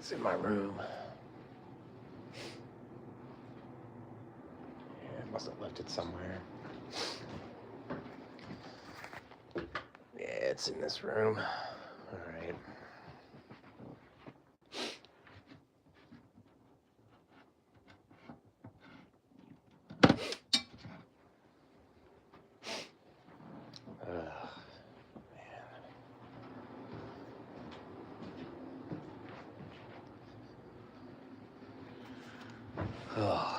It's in my room. Yeah, I must have left it somewhere. Yeah, it's in this room. All right. Ugh, man. Oh.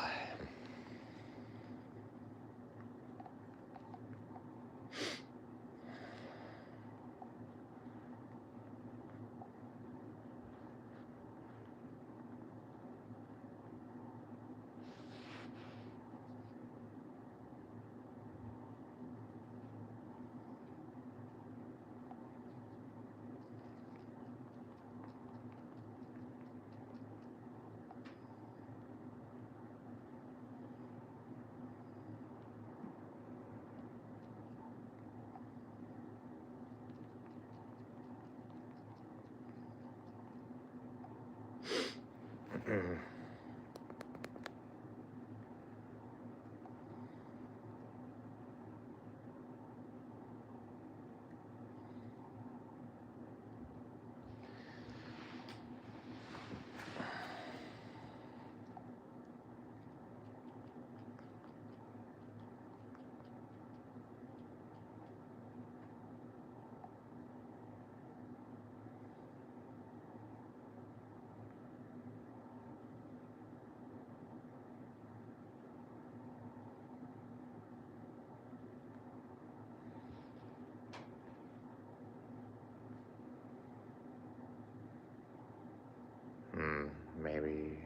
Maybe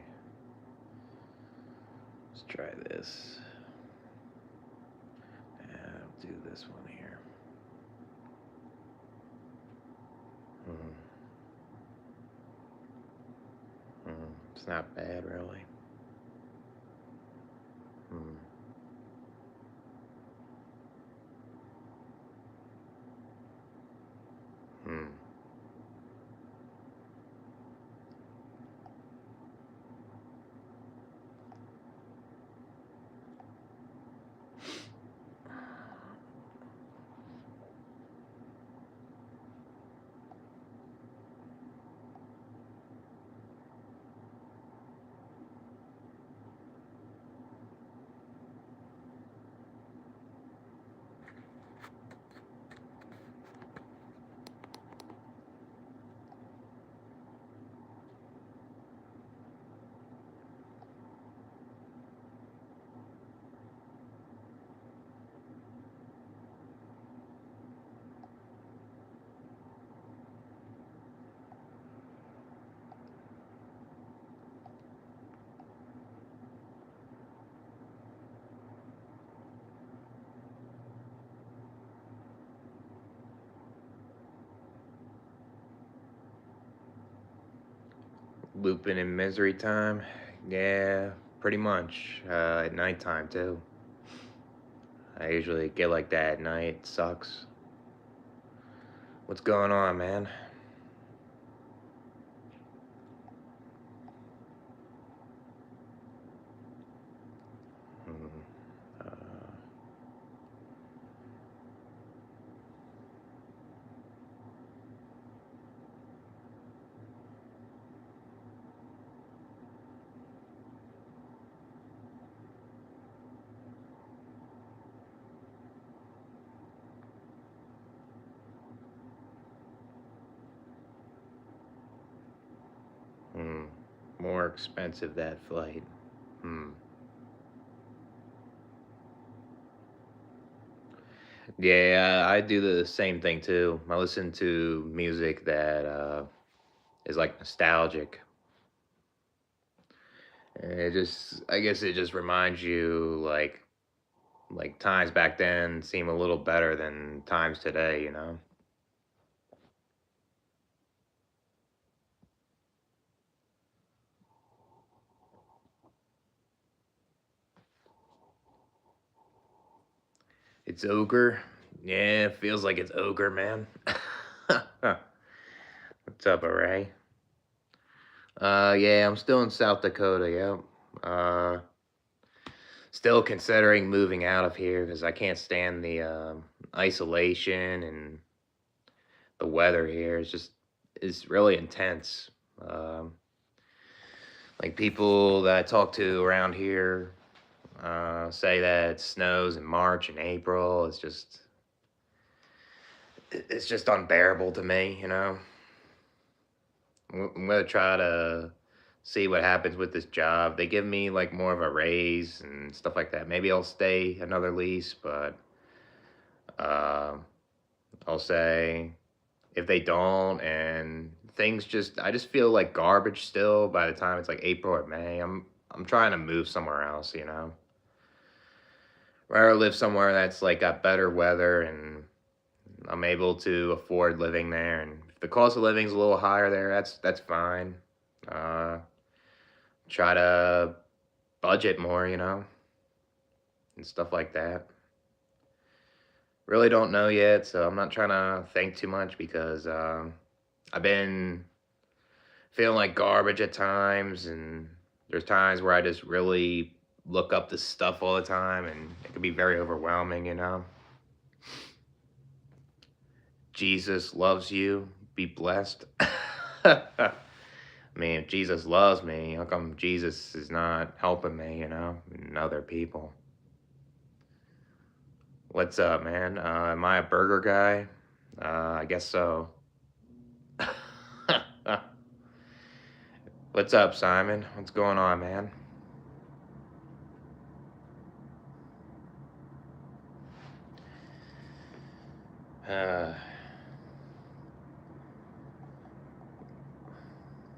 let's try this. I'll do this one here. It's not bad, really. Hmm. Hmm. Looping in misery time? Yeah, pretty much. At nighttime, too. I usually get like that at night. It sucks. What's going on, man? Hmm. Uh, hmm. More expensive, that flight. Hmm. Yeah, I do the same thing, too. I listen to music that is like nostalgic. And I guess it just reminds you, like times back then seem a little better than times today, you know? It's ogre. Yeah, it feels like it's ogre, man. What's up, Array? Yeah, I'm still in South Dakota, yep. Still considering moving out of here because I can't stand the isolation and the weather here. It's really intense. Um, like people that I talk to around here say that it snows in March and April. It's just unbearable to me, you know. I'm gonna try to see what happens with this job. They give me like more of a raise and stuff like that. Maybe I'll stay another lease, but uh, I'll say if they don't and I just feel like garbage still by the time it's like April or May. I'm trying to move somewhere else, you know. Rather live somewhere that's like got better weather and I'm able to afford living there. And if the cost of living is a little higher there, that's fine. Uh, Try to budget more, you know, and stuff like that. Really don't know yet, so I'm not trying to think too much because I've been feeling like garbage at times, and there's times where I just really look up this stuff all the time, and it can be very overwhelming, you know. Jesus loves you. Be blessed. I mean, if Jesus loves me, how come Jesus is not helping me, you know, and other people? What's up, man? Am I a burger guy? I guess so. What's up, Simon? What's going on, man? Uh,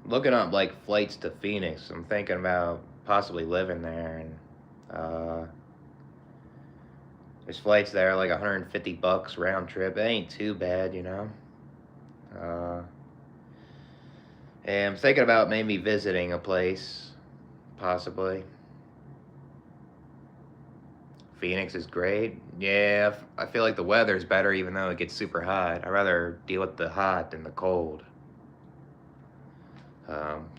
Looking up like flights to Phoenix. I'm thinking about possibly living there, and uh, there's flights there like 150 bucks round trip. It ain't too bad, you know. Uh, and I'm thinking about maybe visiting a place, possibly. Phoenix is great. Yeah, I feel like the weather's better even though it gets super hot. I'd rather deal with the hot than the cold.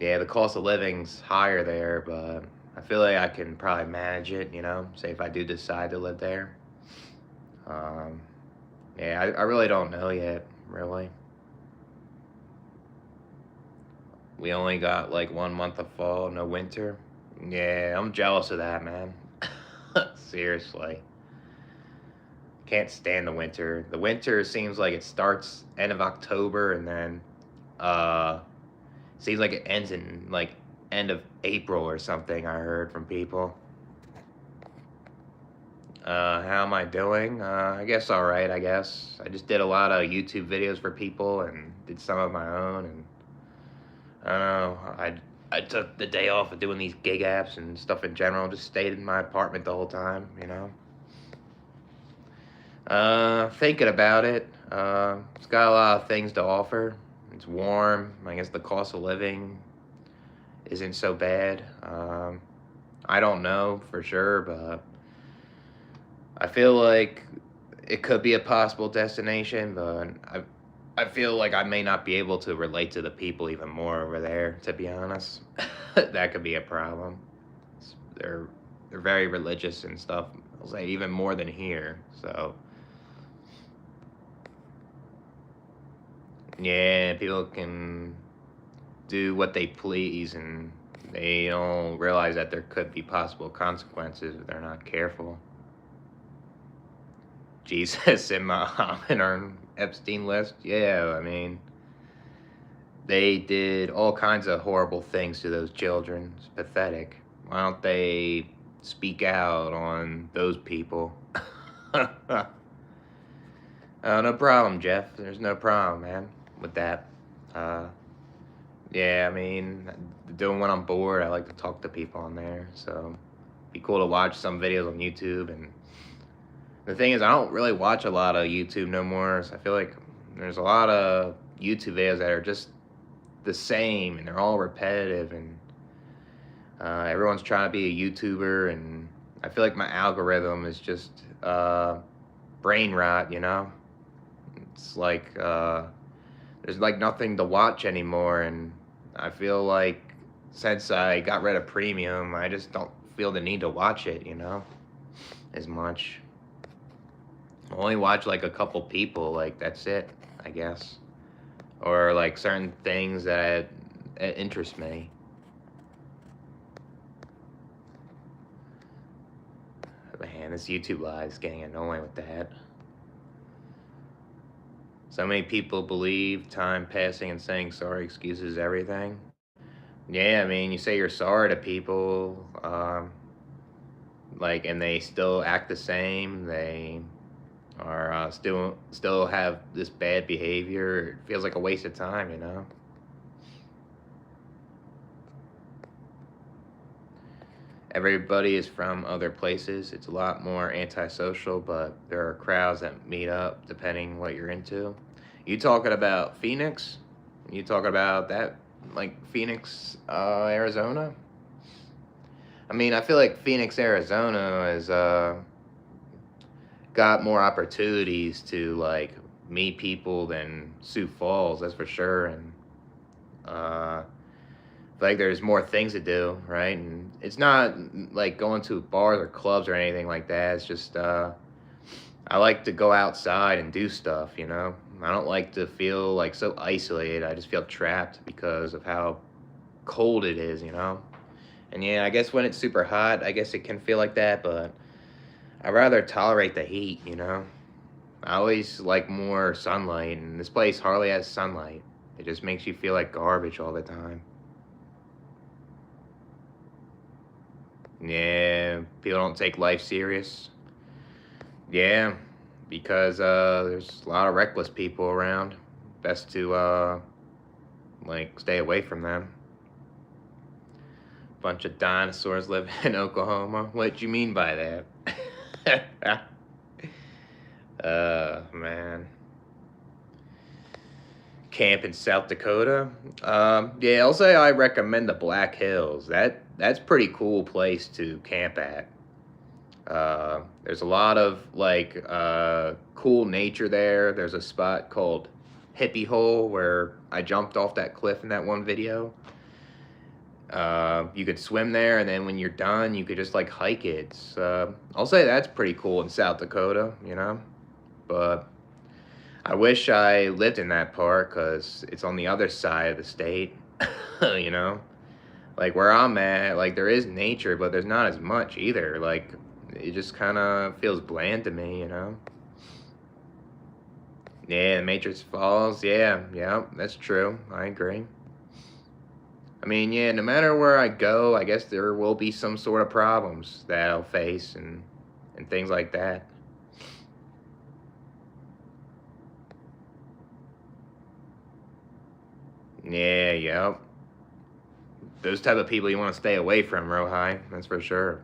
Yeah, the cost of living's higher there, but I feel like I can probably manage it, you know, say if I do decide to live there. Um, yeah, I really don't know yet, really. We only got like 1 month of fall, no winter. Yeah, I'm jealous of that, man. Seriously. Can't stand the winter. The winter seems like it starts end of October and then uh seems like it ends in like end of April or something. I heard from people. How am I doing? I guess all right. I guess I just did a lot of YouTube videos for people and did some of my own. And I don't know. I took the day off of doing these gig apps and stuff in general. Just stayed in my apartment the whole time. You know. Thinking about it. It's got a lot of things to offer. It's warm. I guess the cost of living isn't so bad. I don't know for sure, but I feel like it could be a possible destination, but I feel like I may not be able to relate to the people even more over there, to be honest. That could be a problem. They're they're very religious and stuff. I'll say even more than here. So yeah, people can do what they please and they don't realize that there could be possible consequences if they're not careful. Jesus and Muhammad are on Epstein list. Yeah, I mean, they did all kinds of horrible things to those children. It's pathetic. Why don't they speak out on those people? No problem, Jeff. There's no problem, man, with that. Uh, yeah, I mean, doing when I'm bored, I like to talk to people on there. So, it'd be cool to watch some videos on YouTube. And the thing is, I don't really watch a lot of YouTube no more. So I feel like there's a lot of YouTube videos that are just the same and they're all repetitive. And everyone's trying to be a YouTuber. And I feel like my algorithm is just brain rot, you know? It's like there's like nothing to watch anymore, and I feel like since I got rid of premium, I just don't feel the need to watch it, as much. I only watch like a couple people, like that's it, I guess. Or like certain things that interest me. Man, this YouTube live is getting annoying with that. So many people believe time passing and saying sorry excuses everything. Yeah, I mean, you say you're sorry to people, like, and they still act the same. They are still have this bad behavior. It feels like a waste of time. Everybody is from other places. It's a lot more antisocial, but there are crowds that meet up depending what you're into. You talking about Phoenix? You talking about that, like Phoenix, Arizona? I mean, I feel like Phoenix, Arizona has got more opportunities to like meet people than Sioux Falls, that's for sure. And like there's more things to do, right? And it's not like going to bars or clubs or anything like that. It's just I like to go outside and do stuff. I don't like to feel like so isolated. I just feel trapped because of how cold it is. And yeah, I guess when it's super hot, I guess it can feel like that, but I'd rather tolerate the heat. I always like more sunlight, and this place hardly has sunlight. It just makes you feel like garbage all the time. Yeah, people don't take life serious. Yeah, because there's a lot of reckless people around. Best to like stay away from them. Bunch of dinosaurs live in Oklahoma. What you mean by that? Man. Camp in South Dakota. Yeah, I'll say I recommend the Black Hills. That's pretty cool place to camp at. There's a lot of like cool nature there. There's a spot called Hippie Hole where I jumped off that cliff in that one video. You could swim there, and then when you're done, you could just like hike it. I'll say that's pretty cool in South Dakota. But I wish I lived in that part because it's on the other side of the state. you know, like where I'm at, like there is nature, but there's not as much either. Like it just kind of feels bland to me. Yeah, the Matrix Falls. Yeah, that's true. I agree. I mean, yeah, no matter where I go, I guess there will be some sort of problems that I'll face and things like that. Yep. Those type of people you want to stay away from, Rohai. That's for sure.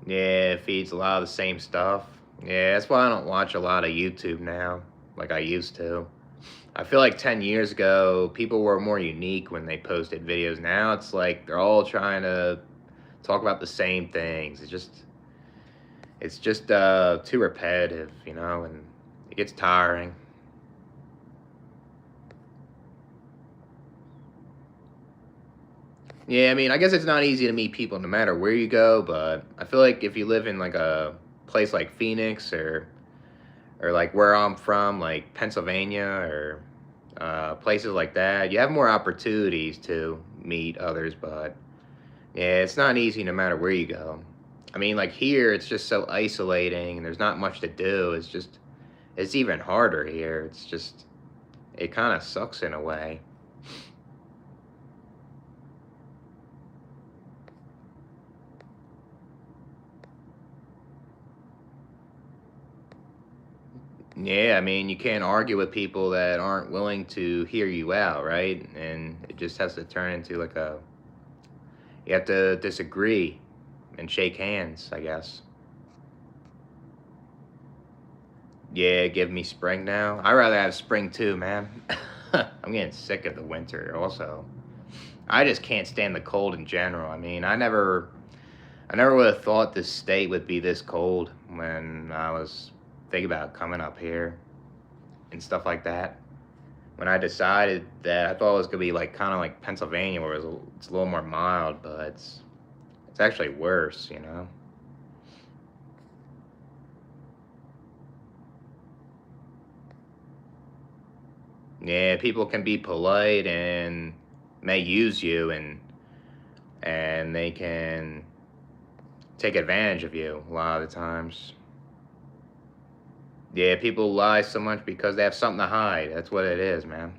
Yeah, it feeds a lot of the same stuff. Yeah, that's why I don't watch a lot of YouTube now, like I used to. I feel like 10 years ago, people were more unique when they posted videos. Now it's like they're all trying to talk about the same things. It's just too repetitive, and it gets tiring. Yeah, I mean, I guess it's not easy to meet people no matter where you go, but I feel like if you live in like a place like Phoenix or like where I'm from, like Pennsylvania or places like that, you have more opportunities to meet others, but yeah, it's not easy no matter where you go. I mean, like here, it's just so isolating and there's not much to do. It's even harder here. It kind of sucks in a way. Yeah, I mean, you can't argue with people that aren't willing to hear you out, right? And it just has to turn into like you have to disagree and shake hands, I guess. Yeah, give me spring now. I'd rather have spring too, man. I'm getting sick of the winter also. I just can't stand the cold in general. I mean, I never would have thought this state would be this cold when I was thinking about coming up here and stuff like that. When I decided that, I thought it was gonna be like kind of like Pennsylvania, where it's a little more mild, but it's actually worse, you know. Yeah, people can be polite and may use you, and they can take advantage of you a lot of the times. Yeah, people lie so much because they have something to hide. That's what it is, man.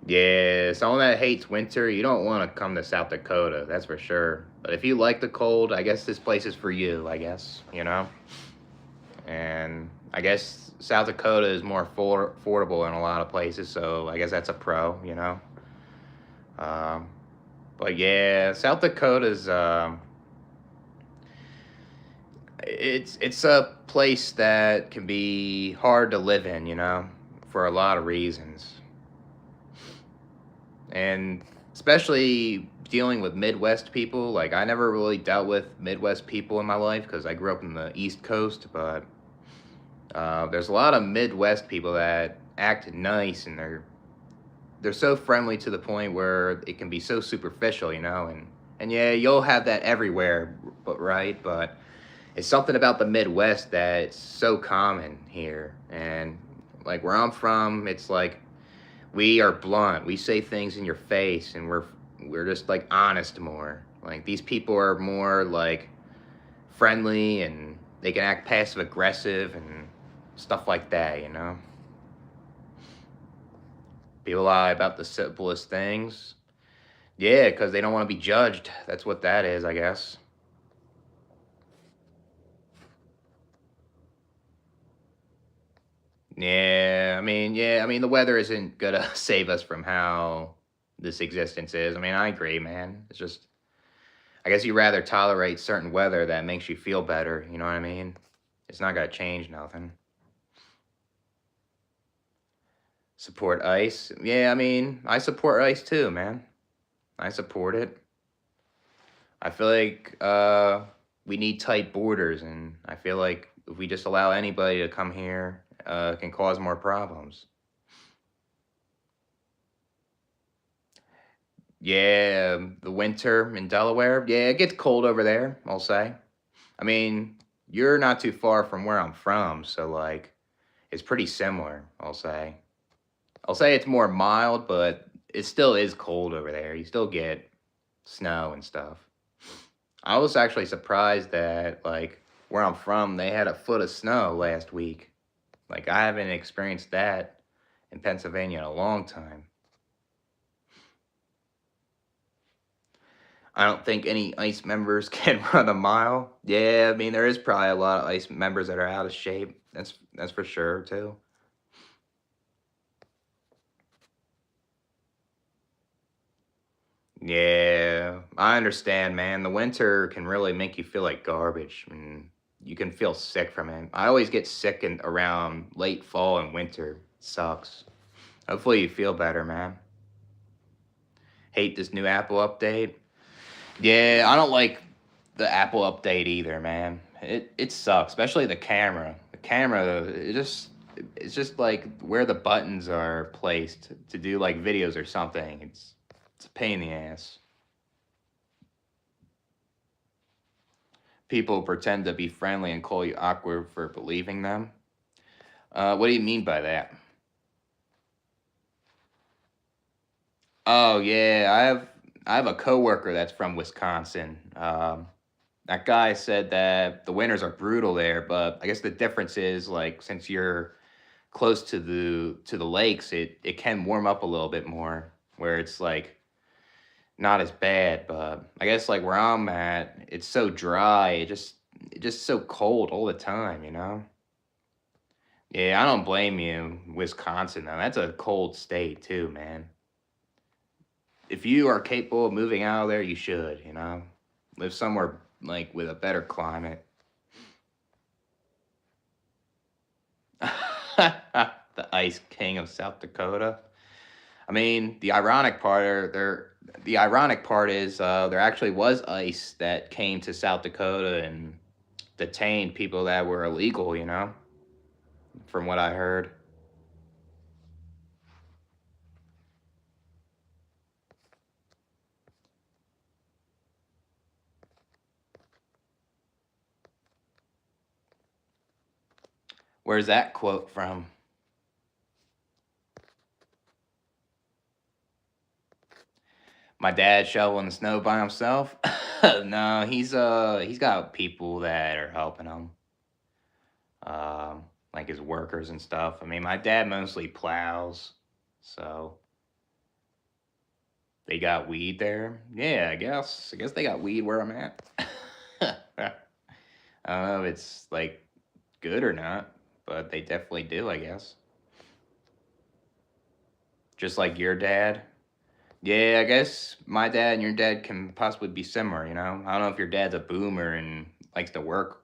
Yeah, someone that hates winter, you don't want to come to South Dakota, that's for sure. But if you like the cold, I guess this place is for you, I guess, you know? And I guess South Dakota is more affordable in a lot of places, so I guess that's a pro, you know? Um, but yeah, South Dakota's, it's a place that can be hard to live in, you know, for a lot of reasons. And especially dealing with Midwest people. Like, I never really dealt with Midwest people in my life because I grew up in the East Coast, but there's a lot of Midwest people that act nice, and they're so friendly to the point where it can be so superficial, you know. And yeah, you'll have that everywhere, but right, but it's something about the Midwest that's so common here. And like where I'm from, it's like we are blunt. We say things in your face, and we're just like honest more. Like these people are more like friendly, and they can act passive aggressive and stuff like that, you know. People lie about the simplest things. Yeah, because they don't want to be judged. That's what that is, I guess. Yeah, I mean, the weather isn't gonna save us from how this existence is. I mean, I agree, man. It's just, I guess you rather tolerate certain weather that makes you feel better. You know what I mean? It's not gonna change nothing. Support ice. Yeah, I mean, I support ice too, man. I support it. I feel like we need tight borders, and I feel like if we just allow anybody to come here, it can cause more problems. Yeah, the winter in Delaware. Yeah, it gets cold over there, I'll say. I mean, you're not too far from where I'm from, so like it's pretty similar, I'll say. I'll say it's more mild, but it still is cold over there. You still get snow and stuff. I was actually surprised that like where I'm from, they had a foot of snow last week. Like I haven't experienced that in Pennsylvania in a long time. I don't think any ICE members can run a mile. Yeah, I mean there is probably a lot of ICE members that are out of shape. That's for sure too. Yeah, I understand, man. The winter can really make you feel like garbage, and you can feel sick from it. I always get sick in around late fall and winter. Sucks. Hopefully you feel better, man. Hate this new Apple update. Yeah, I don't like the Apple update either, man. It sucks, especially the camera. The camera, it's just like where the buttons are placed to do like videos or something. It's a pain in the ass. People pretend to be friendly and call you awkward for believing them. What do you mean by that? Oh yeah, I have a coworker that's from Wisconsin. That guy said that the winters are brutal there, but I guess the difference is like since you're close to the lakes, it can warm up a little bit more, where it's like not as bad. But I guess like where I'm at, it's so dry. It just so cold all the time, you know. Yeah, I don't blame you, Wisconsin though. That's a cold state too, man. If you are capable of moving out of there, you should, you know. Live somewhere like with a better climate. The Ice King of South Dakota. I mean, the ironic part is there actually was ice that came to South Dakota and detained people that were illegal, you know. from what I heard. Where's that quote from? My dad shoveling the snow by himself? No, he's got people that are helping him, like his workers and stuff. I mean, my dad mostly plows, so they got weed there. Yeah, I guess. I guess they got weed where I'm at. I don't know if it's like good or not, but they definitely do, I guess. Just like your dad. Yeah, I guess my dad and your dad can possibly be similar, you know? I don't know if your dad's a boomer and likes to work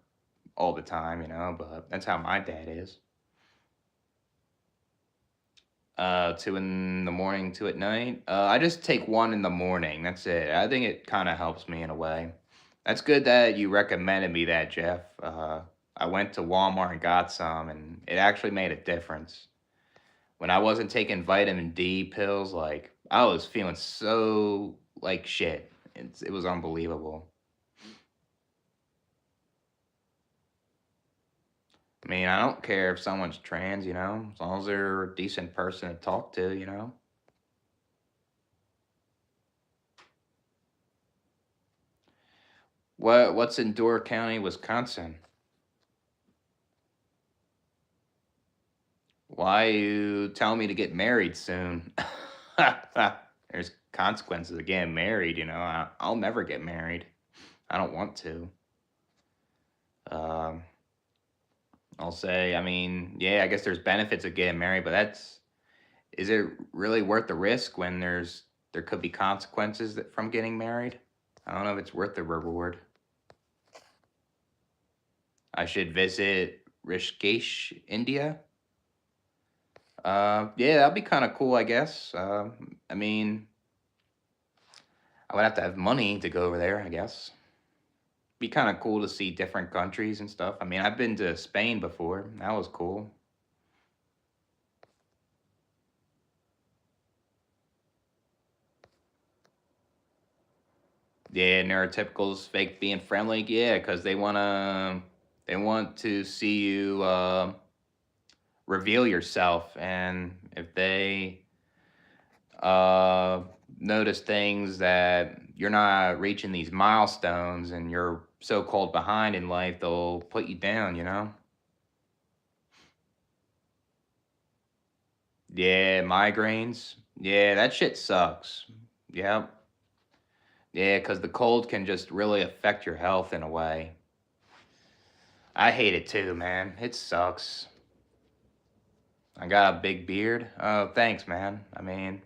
all the time, you know, but that's how my dad is. 2 in the morning, 2 at night. I just take 1 in the morning. That's it. I think it kind of helps me in a way. That's good that you recommended me that, Jeff. I went to Walmart and got some, and it actually made a difference. When I wasn't taking vitamin D pills, like I was feeling so like shit. It was unbelievable. I mean, I don't care if someone's trans, you know, as long as they're a decent person to talk to, you know. What's in Door County, Wisconsin? Why you tell me to get married soon? There's consequences of getting married, you know. I'll never get married. I don't want to. Um, I'll say, I mean, yeah, I guess there's benefits of getting married, but is it really worth the risk when there could be consequences from getting married? I don't know if it's worth the reward. I should visit Rishikesh, India. Yeah, that'd be kind of cool, I guess. I mean, I would have to have money to go over there, I guess. Be kind of cool to see different countries and stuff. I mean, I've been to Spain before. That was cool. Yeah, neurotypicals fake being friendly. Yeah, because they want to see you reveal yourself, and if they uh, notice things that you're not reaching these milestones and you're so called behind in life, they'll put you down. You know. Yeah, migraines. Yeah, that shit sucks. Yep. Yeah, because the cold can just really affect your health in a way. I hate it too, man. It sucks. I got a big beard. Oh, thanks, man. I mean,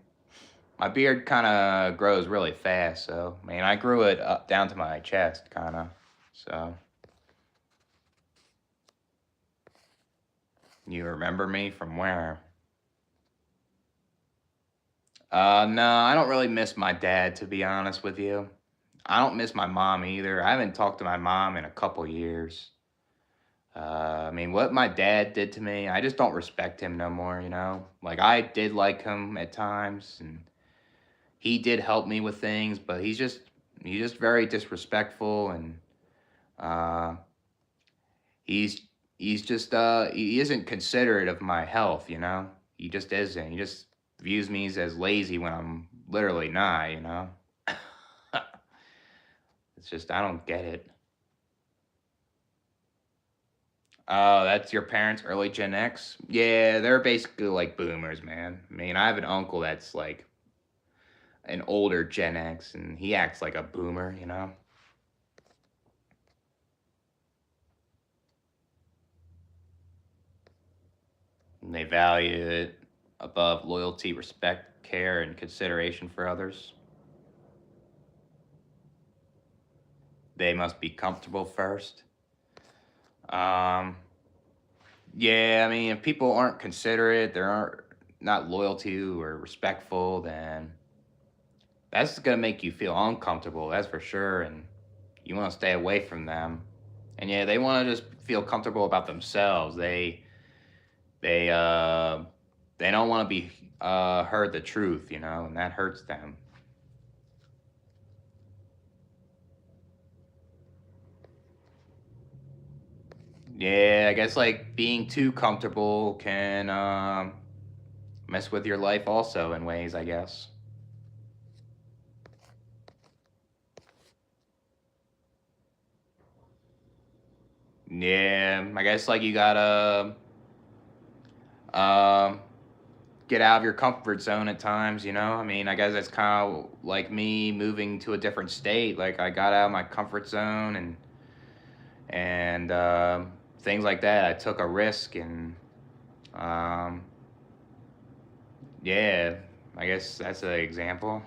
my beard kind of grows really fast, so I mean, I grew it up down to my chest, kind of. So, you remember me from where? No, I don't really miss my dad, to be honest with you. I don't miss my mom either. I haven't talked to my mom in a couple years. I mean, what my dad did to me, I just don't respect him no more, you know? Like, I did like him at times, and he did help me with things, but he's just very disrespectful, and uh, he's he isn't considerate of my health, you know? He just isn't. He just views me as lazy when I'm literally not, you know? It's just, I don't get it. Oh, that's your parents, early Gen X? Yeah, they're basically like boomers, man. I mean, I have an uncle that's like an older Gen X, and he acts like a boomer, you know? And they value it above loyalty, respect, care, and consideration for others. They must be comfortable first. Um, yeah, I mean, if people aren't considerate, they aren't not loyal to or respectful, then that's gonna make you feel uncomfortable. That's for sure, and you want to stay away from them. And yeah, they want to just feel comfortable about themselves. They uh, they don't want to be heard the truth, and that hurts them. Yeah, I guess like being too comfortable can mess with your life also in ways, I guess. Yeah, I guess like you gotta um, get out of your comfort zone at times, I mean, I guess that's kind of like me moving to a different state. Like I got out of my comfort zone and things like that. I took a risk and um, yeah, I guess that's an example.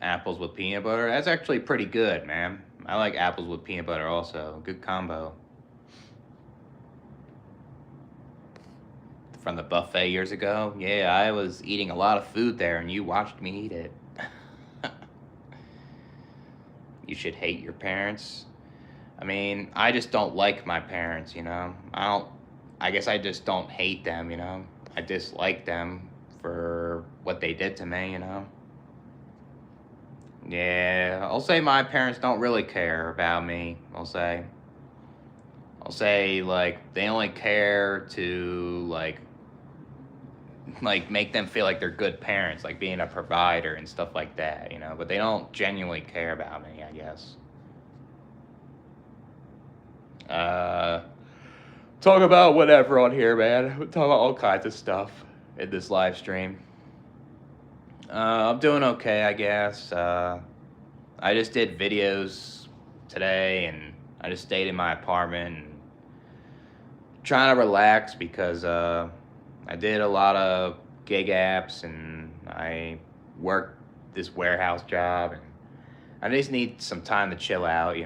Apples with peanut butter. That's actually pretty good, man. I like apples with peanut butter also. Good combo. From the buffet years ago. Yeah, I was eating a lot of food there and you watched me eat it. You should hate your parents. I mean, I just don't like my parents. I guess I just don't hate them. I dislike them for what they did to me. Yeah, I'll say my parents don't really care about me. I'll say like they only care to like make them feel like they're good parents, like being a provider and stuff like that. But they don't genuinely care about me, I guess. Uh, talk about whatever on here, man. We talk about all kinds of stuff in this live stream. I'm doing okay, I guess. I just did videos today, and I just stayed in my apartment and trying to relax because I did a lot of gig apps and I worked this warehouse job, and I just need some time to chill out.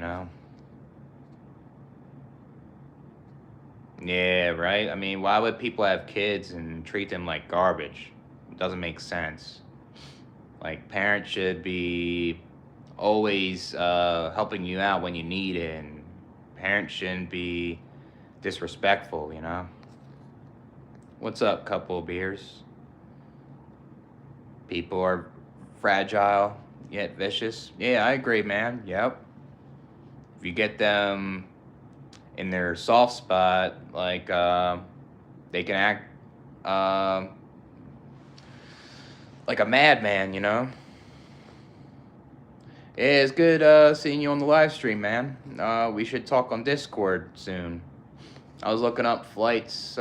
Yeah, right. I mean, why would people have kids and treat them like garbage? It doesn't make sense. Like parents should be always helping you out when you need it, and parents shouldn't be disrespectful. What's up, couple of beers? People are fragile yet vicious. Yeah, I agree, man. Yep. If you get them in their soft spot, like they can act um like a madman. Yeah, it's good seeing you on the live stream, man. We should talk on Discord soon. I was looking up flights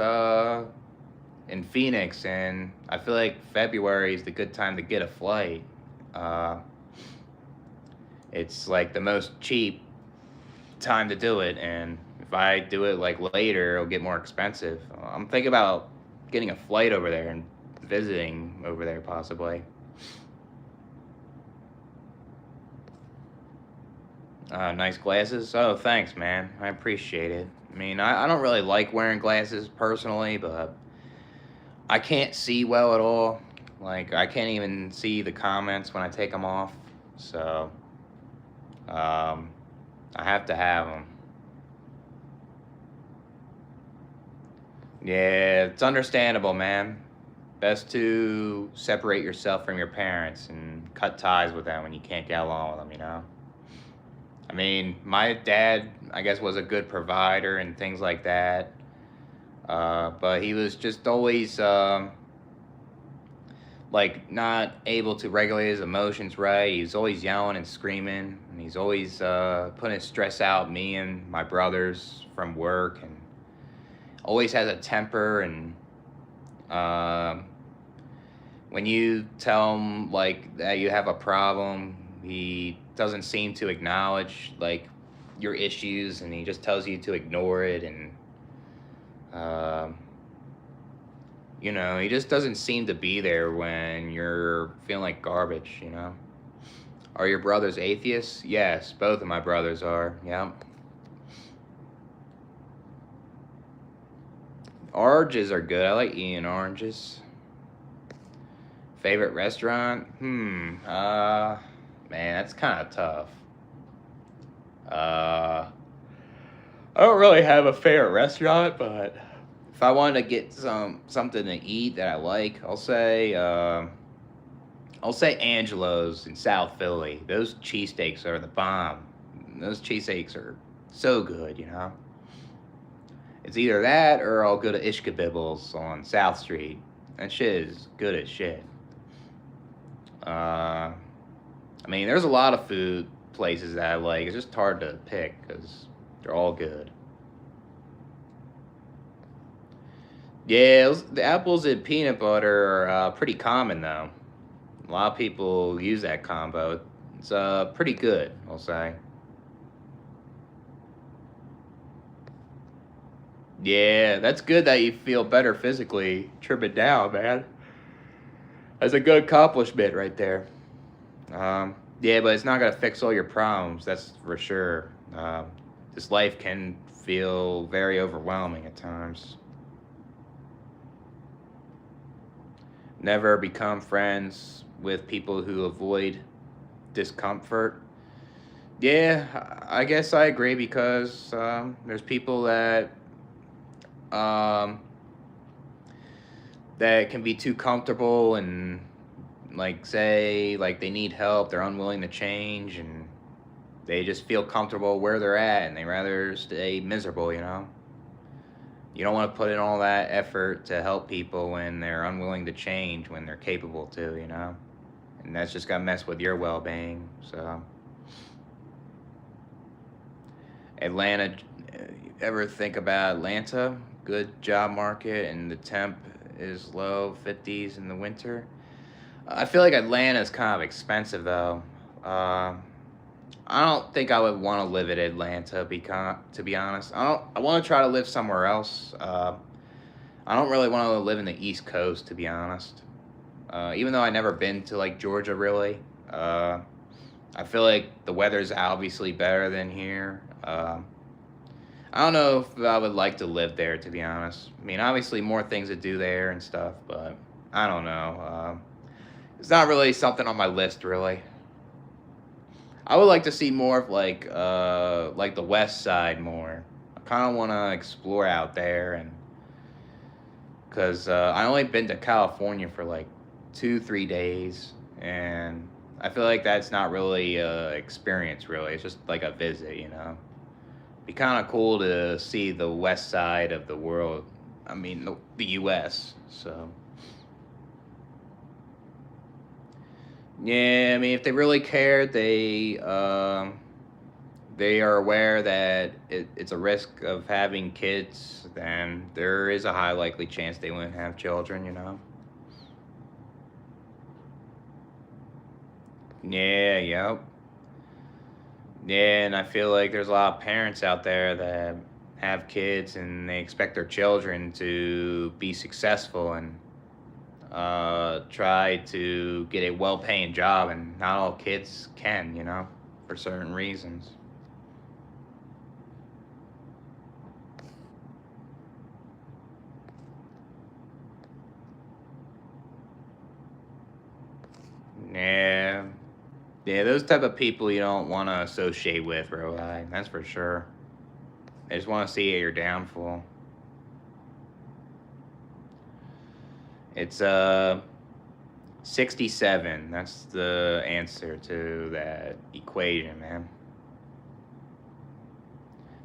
in Phoenix, and I feel like February is the good time to get a flight. Uh, it's like the most cheap time to do it, and if I do it like later, it'll get more expensive. I'm thinking about getting a flight over there and visiting over there possibly. Nice glasses. Oh, thanks, man. I appreciate it. I mean, I don't really like wearing glasses personally, but I can't see well at all. Like, I can't even see the comments when I take them off. So, um, I have to have them. Yeah, it's understandable, man. Best to separate yourself from your parents and cut ties with them when you can't get along with them. I mean, my dad, I guess, was a good provider and things like that. But he was just always like not able to regulate his emotions right. He's always yelling and screaming, and he's always putting his stress out me and my brothers from work, and always has a temper. And um when you tell him like that you have a problem, he doesn't seem to acknowledge like your issues, and he just tells you to ignore it. And um, he just doesn't seem to be there when you're feeling like garbage. Are your brothers atheists? Yes, both of my brothers are. Yeah. Oranges are good. I like eating oranges. Favorite restaurant? Man, that's kind of tough. Uh, I don't really have a favorite restaurant, but if I wanted to get something to eat that I like, I'll say Angelo's in South Philly. Those cheesesteaks are the bomb. Those cheesesteaks are so good, you know. It's either that or I'll go to Ishkabibbles on South Street. That shit is good as shit. Uh, I mean, there's a lot of food places that I like. It's just hard to pick because they're all good. Yeah, the apples and peanut butter are pretty common though. A lot of people use that combo. It's pretty good, I'll say. Yeah, that's good that you feel better physically. Trim it down, man. That's a good accomplishment right there. Yeah, but it's not gonna fix all your problems. That's for sure. This life can feel very overwhelming at times. Never become friends with people who avoid discomfort. Yeah, I guess I agree because there's people um, that can be too comfortable and like say like they need help, they're unwilling to change, and they just feel comfortable where they're at, and they rather stay miserable. You know, you don't want to put in all that effort to help people when they're unwilling to change when they're capable to. You know, and that's just gonna mess with your well-being. So. Atlanta, ever think about Atlanta? Good job market and the temp is low 50s in the winter. I feel like Atlanta is kind of expensive though. Uh, I don't think I would want to live in Atlanta to be honest. I want to try to live somewhere else. I don't really want to live in the East Coast to be honest. Even though I never been to like Georgia really. I feel like the weather's obviously better than here. I don't know if I would like to live there, to be honest. I mean, obviously more things to do there and stuff, but I don't know. It's not really something on my list, really. I would like to see more of like the West Side more. I kind of want to explore out there, and because I only been to California for like 2 3 days, and I feel like that's not really a experience. Really, it's just like a visit, you know. Be kind of cool to see the West Side of the world. I mean, the U.S. So. Yeah, I mean, if they really cared, they are aware that it's a risk of having kids. Then there is a high likely chance they wouldn't have children. You know. Yeah. Yep. Yeah, and I feel like there's a lot of parents out there that have kids and they expect their children to be successful and try to get a well-paying job, and not all kids can, you know, for certain reasons. Yeah, yeah, those type of people you don't want to associate with, really. That's for sure. They just want to see your downfall. It's 67. That's the answer to that equation, man.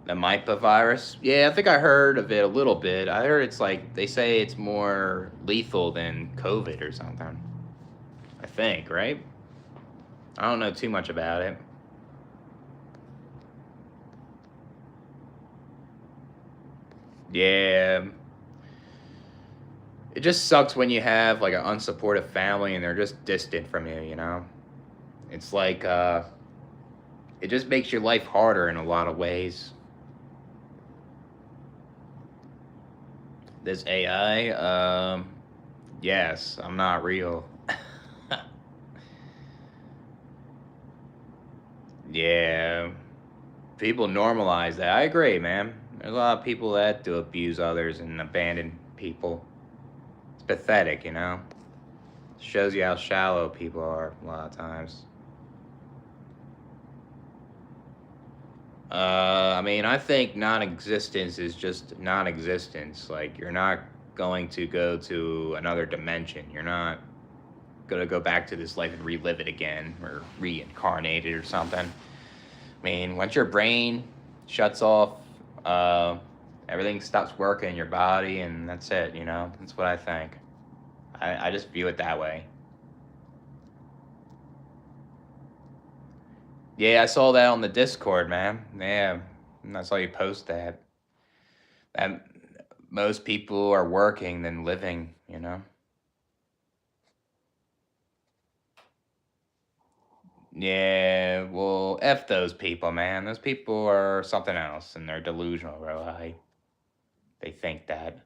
The MIPA virus? Yeah, I think I heard of it a little bit. I heard it's like they say it's more lethal than COVID or something. I think, right? I don't know too much about it. Yeah. It just sucks when you have like an unsupportive family and they're just distant from you, you know? It's like it just makes your life harder in a lot of ways. This AI, yes, I'm not real. Yeah, people normalize that. I agree, man. There's a lot of people that do abuse others and abandon people. It's pathetic, you know? Shows you how shallow people are a lot of times. I mean, I think non-existence is just non-existence. Like, you're not going to go to another dimension. You're not gonna go back to this life and relive it again or reincarnate it or something. I mean, once your brain shuts off, uh, everything stops working in your body, and that's it. That's what I think. I just view it that way. Yeah, I saw that on the Discord, man. Yeah, I saw you post that. That most people are working than living. Yeah, well, F those people, man. Those people are something else, and they're delusional, bro. They think that.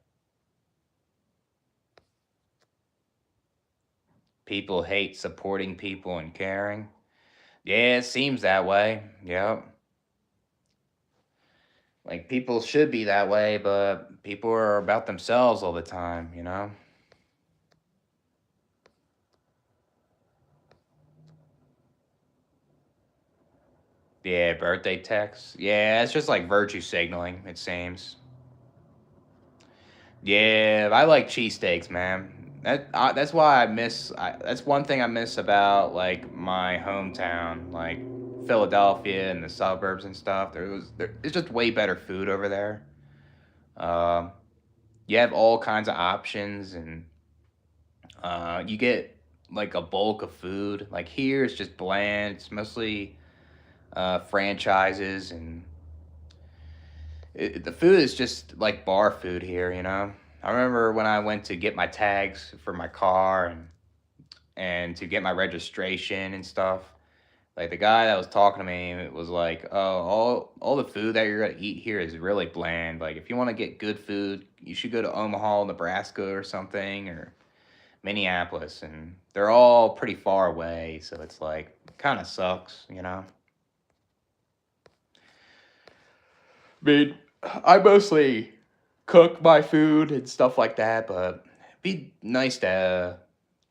People hate supporting people and caring. Yeah, it seems that way. Yep. Like, people should be that way, but people are about themselves all the time. Yeah, birthday texts. Yeah, it's just like virtue signaling, it seems. Yeah, I like cheesesteaks, man. That's why that's one thing I miss about like my hometown, like Philadelphia and the suburbs and stuff. It's just way better food over there. Um, you have all kinds of options, and you get like a bulk of food. Like here, it's just bland. It's mostly franchises, and the food is just like bar food here. I remember when I went to get my tags for my car and to get my registration and stuff. Like the guy that was talking to me it was like, "Oh, all the food that you're gonna eat here is really bland. Like if you want to get good food, you should go to Omaha, Nebraska, or something, or Minneapolis, and they're all pretty far away. So it's like kind of sucks. I mean, I mostly cook my food and stuff like that, but it'd be nice to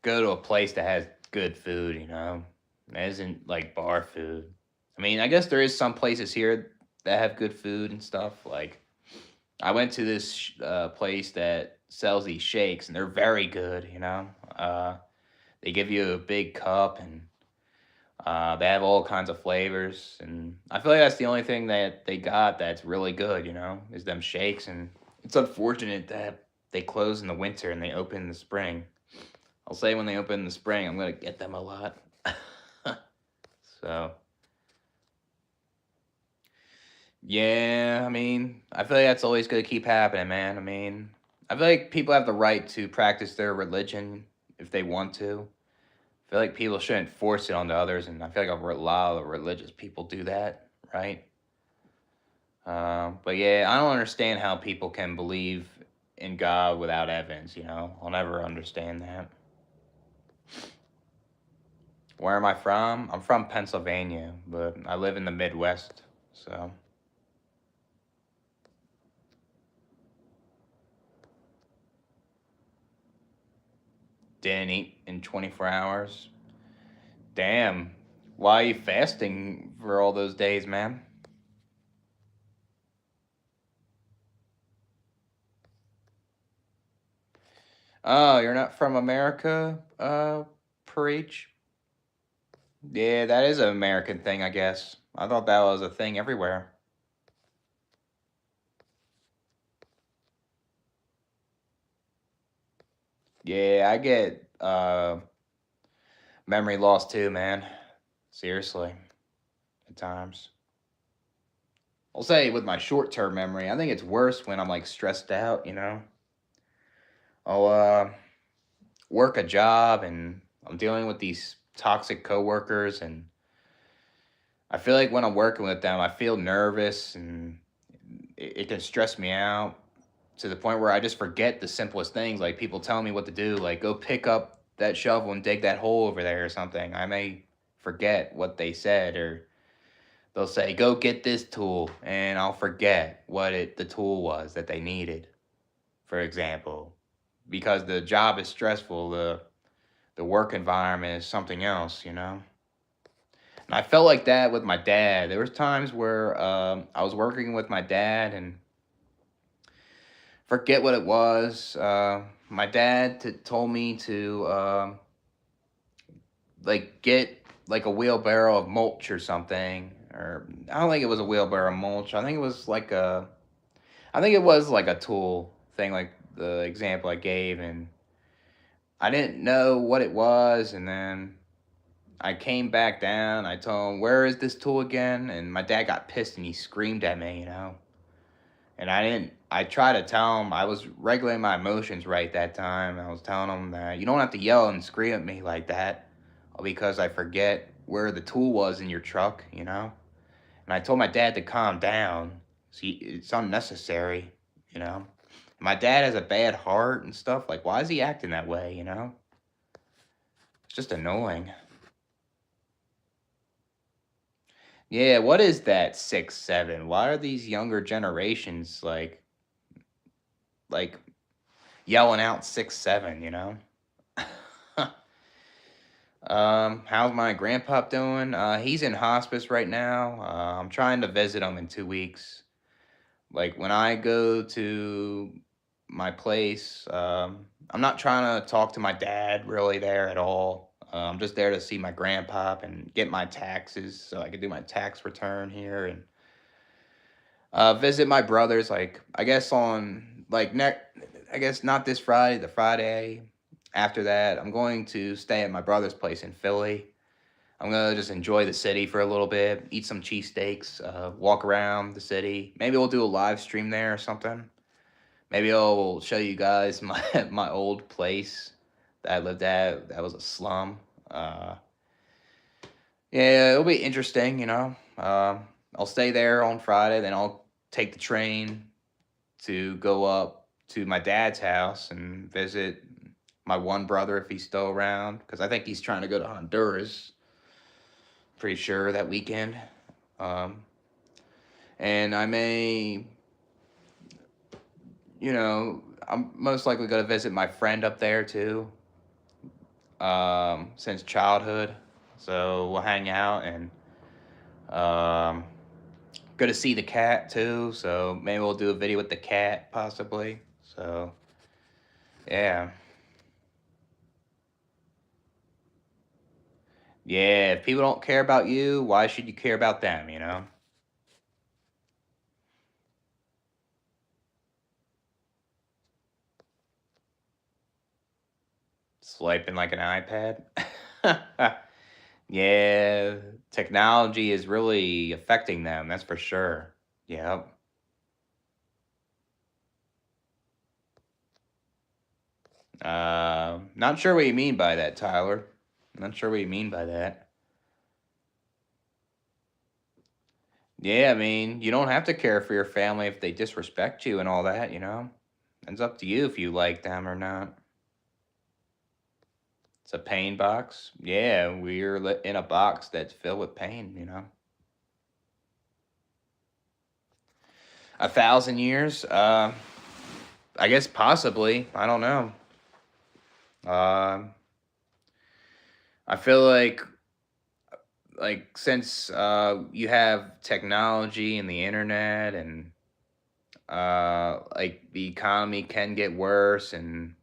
go to a place that has good food. That isn't like bar food. I mean, I guess there is some places here that have good food and stuff. Like, I went to this place that sells these shakes, and they're very good. They give you a big cup, and they have all kinds of flavors, and I feel like that's the only thing that they got that's really good, is them shakes. And it's unfortunate that they close in the winter and they open in the spring. I'll say when they open in the spring, I'm gonna get them a lot. So yeah, I mean, I feel like that's always gonna keep happening, man. I mean, I feel like people have the right to practice their religion if they want to. I feel like people shouldn't force it onto others, and I feel like a lot of religious people do that, right? But yeah, I don't understand how people can believe in God without evidence. I'll never understand that. Where am I from? I'm from Pennsylvania, but I live in the Midwest, so didn't eat in 24 hours. Damn, why are you fasting for all those days, man? Oh, you're not from America, preach? Yeah, that is an American thing, I guess. I thought that was a thing everywhere. Yeah, I get memory loss too, man. Seriously, at times. I'll say with my short term memory, I think it's worse when I'm like stressed out. I'll work a job and I'm dealing with these toxic coworkers, and I feel like when I'm working with them, I feel nervous, and it can stress me out to the point where I just forget the simplest things, like people telling me what to do, like go pick up that shovel and dig that hole over there or something. I may forget what they said, or they'll say go get this tool, and I'll forget what the tool was that they needed, for example, because the job is stressful. The work environment is something else. And I felt like that with my dad. There was times where I was working with my dad and forget what it was. My dad told me to like get like a wheelbarrow of mulch or something, or I don't think it was a wheelbarrow of mulch. I think it was like a tool thing, like the example I gave, and I didn't know what it was, and then I came back down. I told him, "Where is this tool again?" And my dad got pissed and he screamed at me, you know. And I didn't. I tried to tell him I was regulating my emotions right that time. I was telling him that you don't have to yell and scream at me like that because I forget where the tool was in your truck, you know. And I told my dad to calm down. See, it's unnecessary, you know. My dad has a bad heart and stuff. Like, why is he acting that way, you know? It's just annoying. Yeah, what is that 6, 7? Why are these younger generations like yelling out 6, 7? You know. How's my grandpa doing? He's in hospice right now. I'm trying to visit him in 2 weeks. Like when I go to my place, I'm not trying to talk to my dad really there at all. I'm just there to see my grandpa and get my taxes so I can do my tax return here and visit my brothers. Like I guess on like next, I guess not this Friday, the Friday after that, I'm going to stay at my brother's place in Philly. I'm gonna just enjoy the city for a little bit, eat some cheesesteaks, walk around the city. Maybe we'll do a live stream there or something. Maybe I'll show you guys my my old place that I lived at. That was a slum. Yeah, it'll be interesting, you know. I'll stay there on Friday, then I'll take the train to go up to my dad's house and visit my one brother if he's still around, because I think he's trying to go to Honduras. Pretty sure that weekend. Um, and I may, you know, I'm most likely going to visit my friend up there too, since childhood. So we'll hang out and um, go to see the cat too. So maybe we'll do a video with the cat possibly. So yeah, yeah. If people don't care about you, why should you care about them? You know, swiping like an iPad. Yeah, technology is really affecting them. That's for sure. Yep. Not sure what you mean by that, Tyler. Not sure what you mean by that. Yeah, I mean, you don't have to care for your family if they disrespect you and all that, you know? It's up to you if you like them or not. It's a pain box. Yeah, we're in a box that's filled with pain, you know? 1,000 years? I guess possibly. I don't know. Um, I feel like since you have technology and the internet and like the economy can get worse and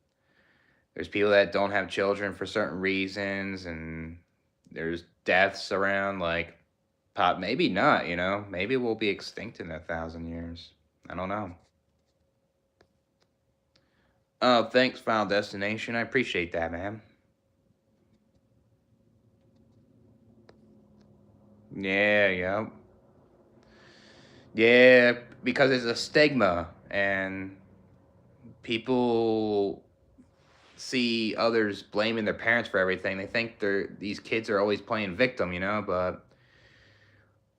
there's people that don't have children for certain reasons and there's deaths around like pop maybe not, you know, maybe we'll be extinct in 1,000 years. I don't know. Oh, thanks, Final Destination. I appreciate that, man. Yeah, yeah. Yeah, because it's a stigma and people see others blaming their parents for everything. They think these kids are always playing victim, you know, but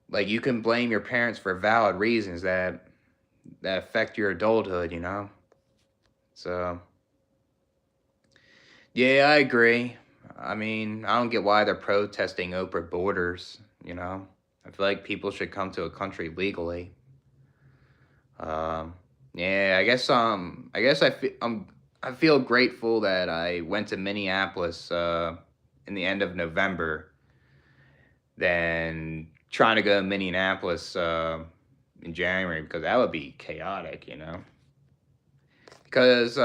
like you can blame your parents for valid reasons that affect your adulthood, you know. So yeah, I agree. I mean, I don't get why they're protesting open borders, you know. I feel like people should come to a country legally. Um, yeah, I guess I feel grateful that I went to Minneapolis in the end of November than trying to go to Minneapolis in January, because that would be chaotic, you know. Because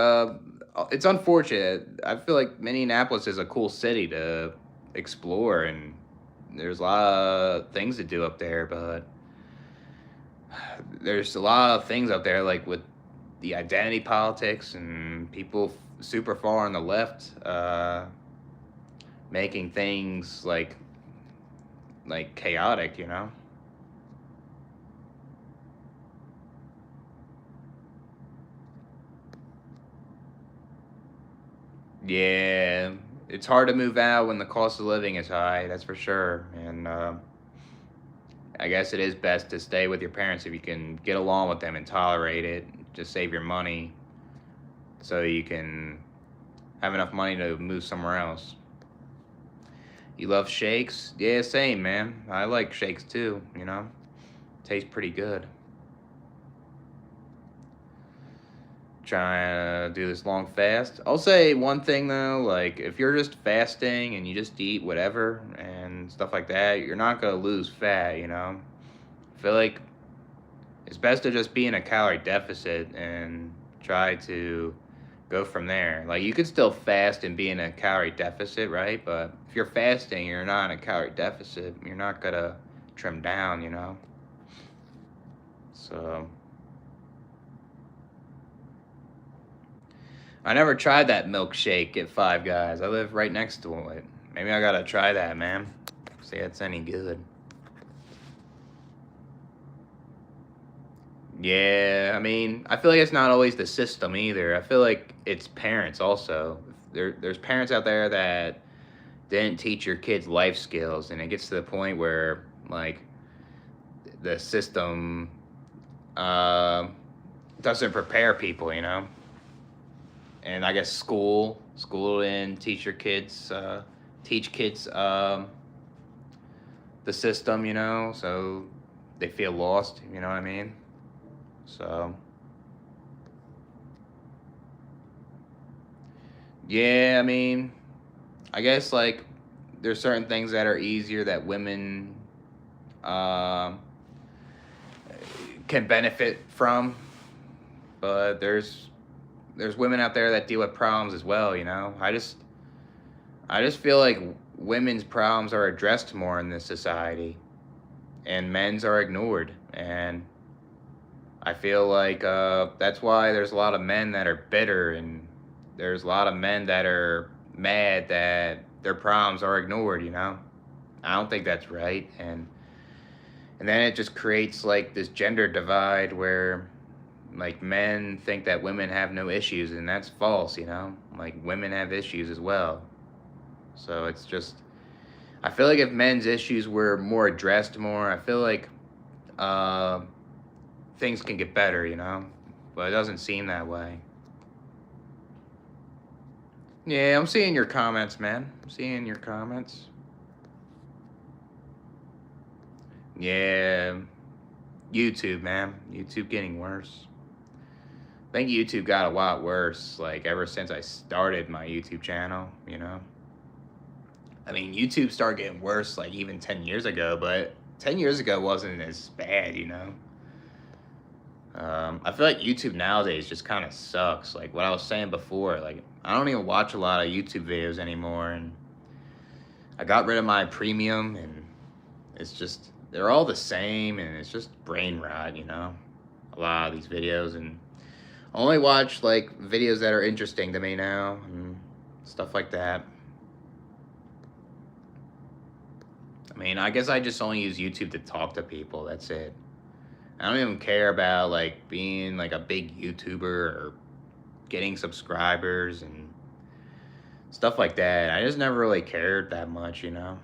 it's unfortunate. I feel like Minneapolis is a cool city to explore, and there's a lot of things to do up there, but there's a lot of things up there, like with the identity politics and people super far on the left making things like chaotic, you know. Yeah, it's hard to move out when the cost of living is high, that's for sure. And I guess it is best to stay with your parents if you can get along with them and tolerate it. Just save your money so you can have enough money to move somewhere else. You love shakes? Yeah, same, man. I like shakes too, you know? Tastes pretty good. Trying to do this long fast. I'll say one thing though, like if you're just fasting and you just eat whatever and stuff like that, you're not gonna lose fat, you know? I feel like it's best to just be in a calorie deficit and try to go from there. Like you could still fast and be in a calorie deficit, right? But if you're fasting, you're not in a calorie deficit. You're not gonna trim down, you know. So I never tried that milkshake at Five Guys. I live right next to it. Maybe I gotta try that, man. See if it's any good. Yeah, I mean, I feel like it's not always the system either. I feel like it's parents also. There's parents out there that didn't teach your kids life skills, and it gets to the point where like the system uh, doesn't prepare people, you know. And I guess school didn't teach your kids teach kids the system, you know, so they feel lost. You know what I mean? So yeah, I mean, I guess like there's certain things that are easier that women um, can benefit from, but there's women out there that deal with problems as well. You know, I just feel like women's problems are addressed more in this society, and men's are ignored. And I feel like that's why there's a lot of men that are bitter, and there's a lot of men that are mad that their problems are ignored. You know, I don't think that's right, and then it just creates like this gender divide where like men think that women have no issues, and that's false. You know, like women have issues as well. So it's just I feel like if men's issues were more addressed more, I feel like uh, things can get better, you know? But it doesn't seem that way. Yeah, I'm seeing your comments, man. I'm seeing your comments. Yeah, YouTube, man. YouTube getting worse. I think YouTube got a lot worse, like ever since I started my YouTube channel, you know? I mean, YouTube started getting worse like even 10 years ago, but 10 years ago wasn't as bad, you know? I feel like YouTube nowadays just kind of sucks. Like what I was saying before, like I don't even watch a lot of YouTube videos anymore, and I got rid of my premium, and it's just they're all the same, and it's just brain rot, you know. A lot of these videos, and I only watch like videos that are interesting to me now, and stuff like that. I mean, I guess I just only use YouTube to talk to people. That's it. I don't even care about like being like a big YouTuber or getting subscribers and stuff like that. I just never really cared that much, you know.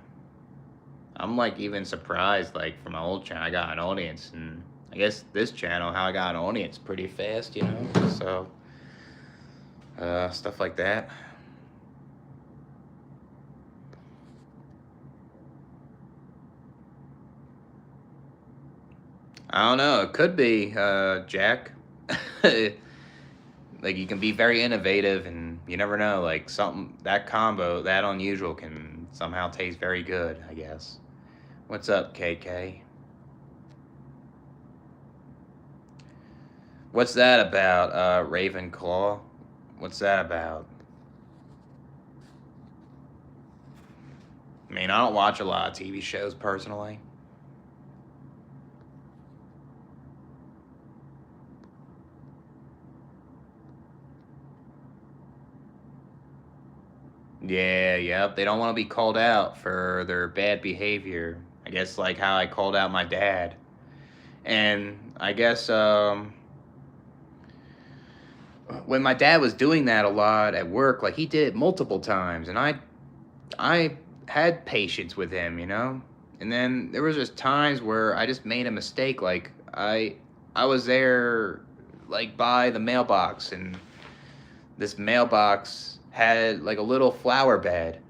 I'm like even surprised, like from my old channel, I got an audience, and I guess this channel, how I got an audience pretty fast, you know. So stuff like that. I don't know. It could be Jack. Like you can be very innovative, and you never know. Like something that combo that unusual can somehow taste very good, I guess. What's up, KK? What's that about, Ravenclaw? What's that about? I mean, I don't watch a lot of TV shows personally. Yeah, yep. They don't want to be called out for their bad behavior. I guess like how I called out my dad. And I guess when my dad was doing that a lot at work, like he did it multiple times, and I had patience with him, you know. And then there was just times where I just made a mistake. Like I was there, like by the mailbox, and this mailbox had like a little flower bed,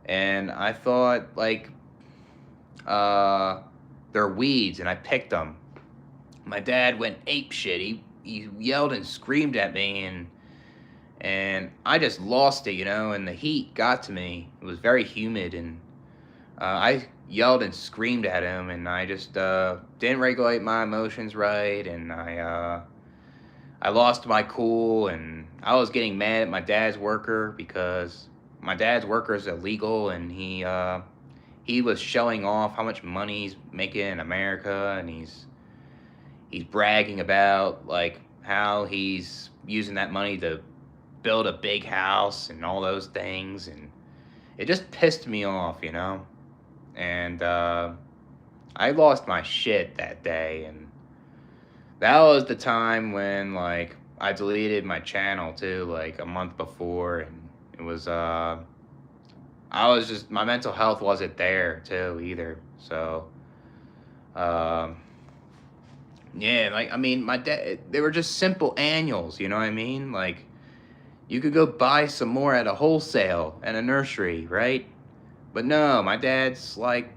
and I thought like uh, they're weeds, and I picked them. My dad went ape shit. He yelled and screamed at me, and I just lost it, you know. And the heat got to me. It was very humid, and I yelled and screamed at him, and I just didn't regulate my emotions right, and I lost my cool, and I was getting mad at my dad's worker because my dad's worker is illegal, and he was showing off how much money he's making in America, and he's bragging about like how he's using that money to build a big house and all those things, and it just pissed me off, you know. And I lost my shit that day, and that was the time when like I deleted my channel too, like a month before, and it was I was just my mental health wasn't there too either. So um yeah, like I mean my dad they were just simple annuals, you know what I mean? Like you could go buy some more at a wholesale at a nursery, right? But no, my dad's like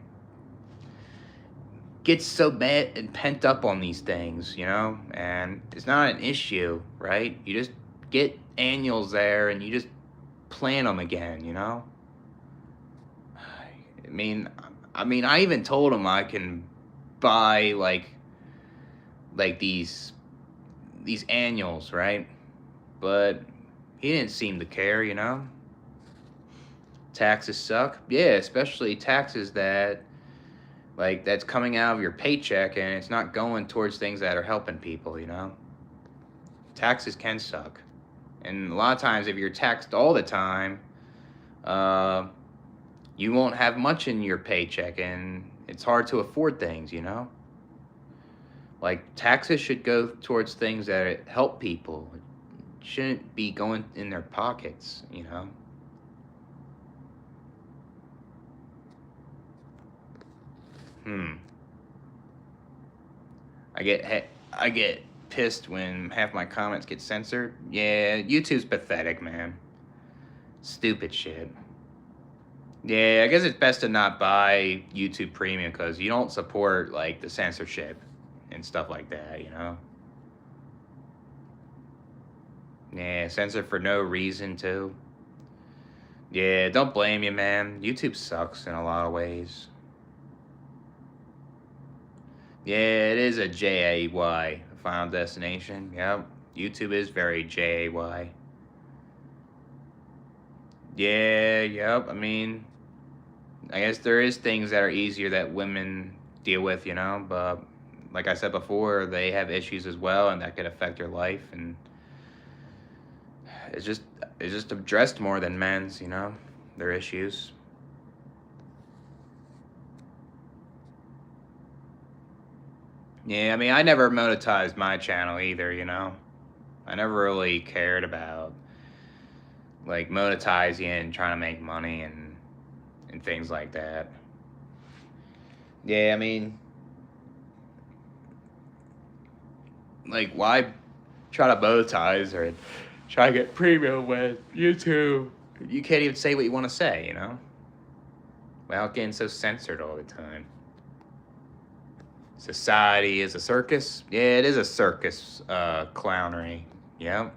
gets so mad and pent up on these things, you know, and it's not an issue, right? You just get annuals there and you just plant them again, you know. I mean, I even told him I can buy like these annuals, right? But he didn't seem to care, you know. Taxes suck, yeah, especially taxes that like that's coming out of your paycheck and it's not going towards things that are helping people, you know. Taxes can suck, and a lot of times if you're taxed all the time, uh, you won't have much in your paycheck, and it's hard to afford things, you know. Like taxes should go towards things that help people. It shouldn't be going in their pockets, you know. Hmm. I get pissed when half my comments get censored. Yeah, YouTube's pathetic, man. Stupid shit. Yeah, I guess it's best to not buy YouTube Premium because you don't support like the censorship and stuff like that, you know. Yeah, censor for no reason too. Yeah, don't blame you, man. YouTube sucks in a lot of ways. Yeah, it is a JAY Final Destination. Yep, YouTube is very JAY. Yeah, yep. I mean, I guess there is things that are easier that women deal with, you know, but like I said before, they have issues as well, and that could affect your life, and it's just it's just addressed more than men's, you know, their issues. Yeah, I mean, I never monetized my channel either, you know. I never really cared about like monetizing and trying to make money and things like that. Yeah, I mean, like why try to monetize or try to get premium with YouTube? You can't even say what you want to say, you know, without getting so censored all the time. Society is a circus. Yeah, it is a circus, clownery. Yep.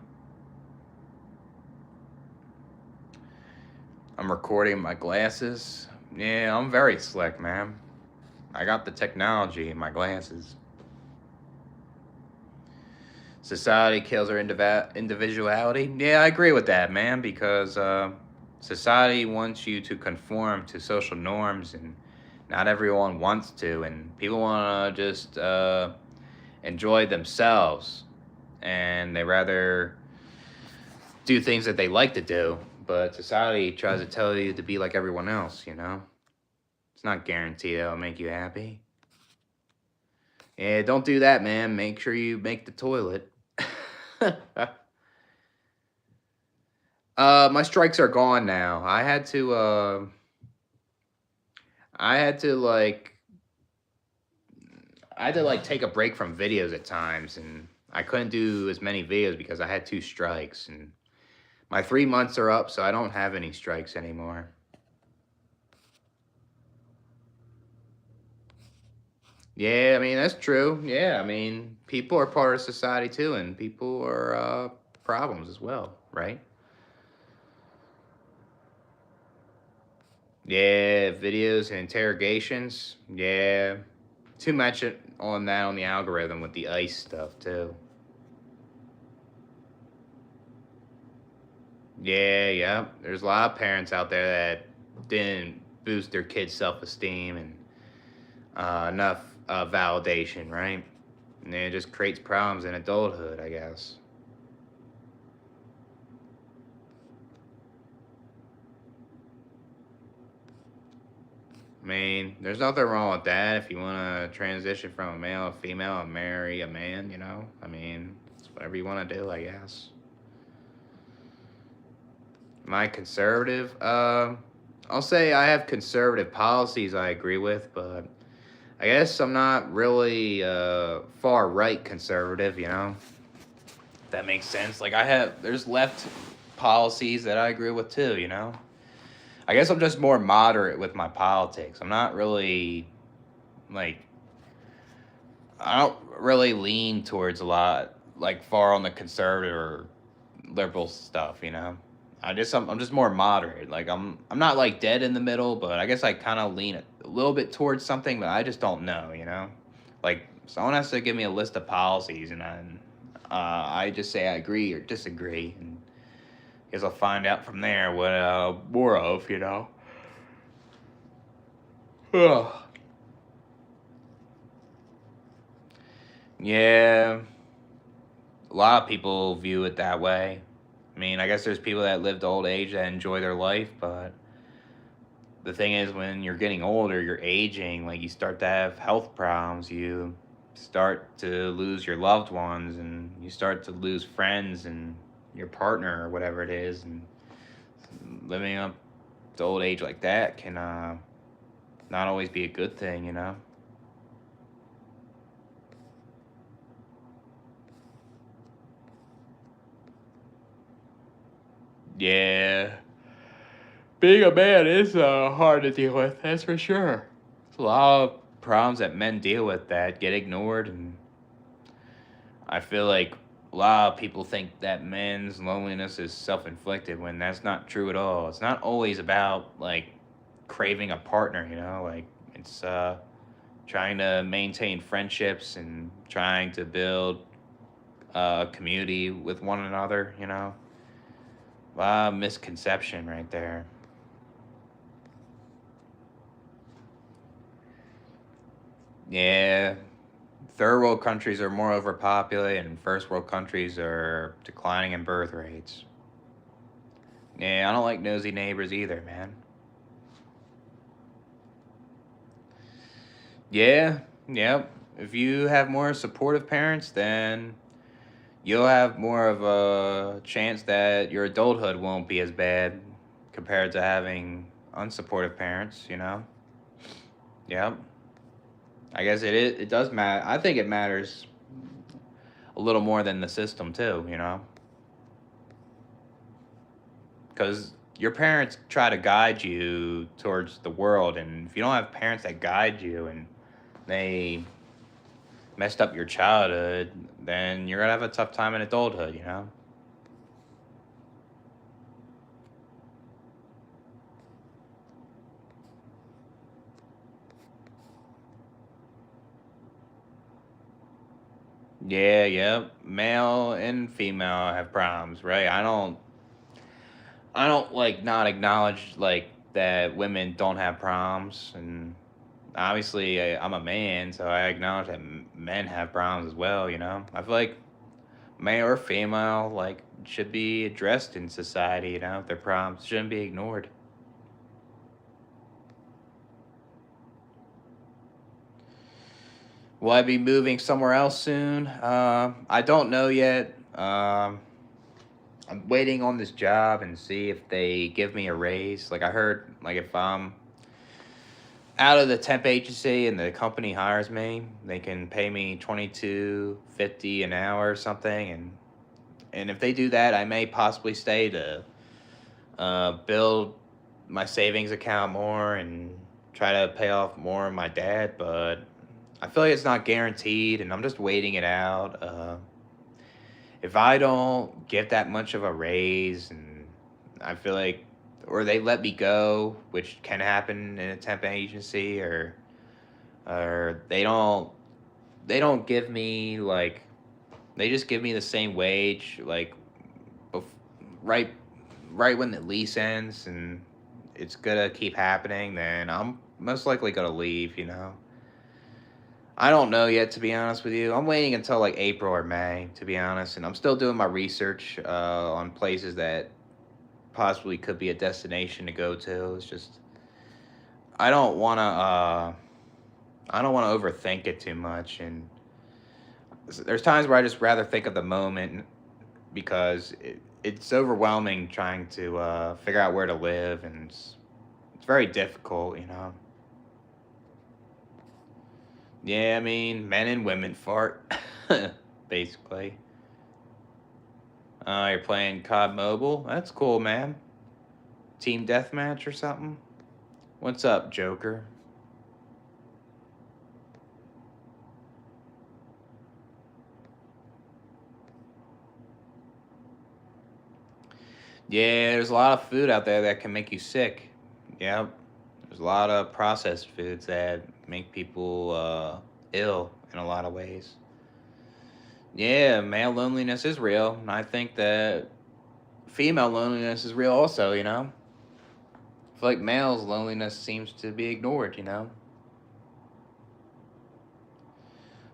I'm recording my glasses. Yeah, I'm very slick, man. I got the technology in my glasses. Society kills our individuality. Yeah, I agree with that, man, because society wants you to conform to social norms, and not everyone wants to, and people want to just enjoy themselves, and they rather do things that they like to do, but society tries to tell you to be like everyone else, you know? It's not guaranteed it'll make you happy. Yeah, don't do that, man. Make sure you make the toilet. My strikes are gone now. I had to like I had to like take a break from videos at times, and I couldn't do as many videos because I had two strikes, and my 3 months are up, so I don't have any strikes anymore. Yeah, I mean that's true. Yeah, I mean people are part of society too, and people are problems as well, right? Yeah, videos and interrogations. Yeah, too much on that on the algorithm with the ice stuff too. Yeah, yeah. There's a lot of parents out there that didn't boost their kids' self-esteem and enough validation, right? And it just creates problems in adulthood, I guess. I mean, there's nothing wrong with that if you want to transition from a male to female and marry a man, you know? I mean, it's whatever you want to do, I guess. Am I conservative? I'll say I have conservative policies I agree with, but I guess I'm not really far right conservative, you know? If that makes sense. Like, there's left policies that I agree with too, you know? I guess I'm just more moderate with my politics. I'm not really, like, I don't really lean towards a lot, like, far on the conservative or liberal stuff, you know? I'm just more moderate. Like I'm not like dead in the middle, but I guess I kind of lean a little bit towards something, but I just don't know, you know. Like someone has to give me a list of policies, and I just say I agree or disagree, and I guess I'll find out from there what more of, you know. Ugh. Yeah, a lot of people view it that way. I mean, I guess there's people that live to old age that enjoy their life, but the thing is when you're getting older, you're aging, like you start to have health problems, you start to lose your loved ones, and you start to lose friends and your partner or whatever it is, and living up to old age like that can not always be a good thing, you know. Yeah, being a man is hard to deal with, that's for sure. There's a lot of problems that men deal with that get ignored, and I feel like a lot of people think that men's loneliness is self-inflicted when that's not true at all. It's not always about like craving a partner, you know, like it's trying to maintain friendships and trying to build a community with one another, you know. A lot of misconception right there. Yeah, third world countries are more overpopulated and first world countries are declining in birth rates. Yeah, I don't like nosy neighbors either, man. Yeah, yep. If you have more supportive parents, then you'll have more of a chance that your adulthood won't be as bad compared to having unsupportive parents, you know? Yep. I guess it does matter. I think it matters a little more than the system too, you know? Cuz your parents try to guide you towards the world, and if you don't have parents that guide you and they messed up your childhood, then you're gonna have a tough time in adulthood, you know? Yeah, yep. Male and female have problems, right? I don't like not acknowledge like that women don't have problems, and obviously I'm a man, so I acknowledge that men have problems as well. I feel like male or female like should be addressed in society. Their problems shouldn't be ignored. Will I be moving somewhere else soon? I don't know yet. I'm waiting on this job and see if they give me a raise. Like I heard, like if I'm out of the temp agency and the company hires me, they can pay me 22.50 an hour or something, and if they do that, I may possibly stay to build my savings account more and try to pay off more of my debt. But I feel like it's not guaranteed, and I'm just waiting it out. If I don't get that much of a raise, and I feel like, or they let me go, which can happen in a temp agency, or they don't give me like they just give me the same wage like bef- right right when the lease ends, and it's gonna keep happening, then I'm most likely gonna leave. I don't know yet, to be honest with you. I'm waiting until like April or May, to be honest, and I'm still doing my research on places that possibly could be a destination to go to. It's just I don't want to. I don't want to overthink it too much, and there's times where I just rather think of the moment because it's overwhelming trying to figure out where to live, and it's very difficult. Yeah, I mean, men and women fart, basically. You're playing COD Mobile? That's cool, man. Team Deathmatch or something? What's up, Joker? Yeah, there's a lot of food out there that can make you sick. Yep. There's a lot of processed foods that make people ill in a lot of ways. Yeah, male loneliness is real, and I think that female loneliness is real also. I feel like males' loneliness seems to be ignored.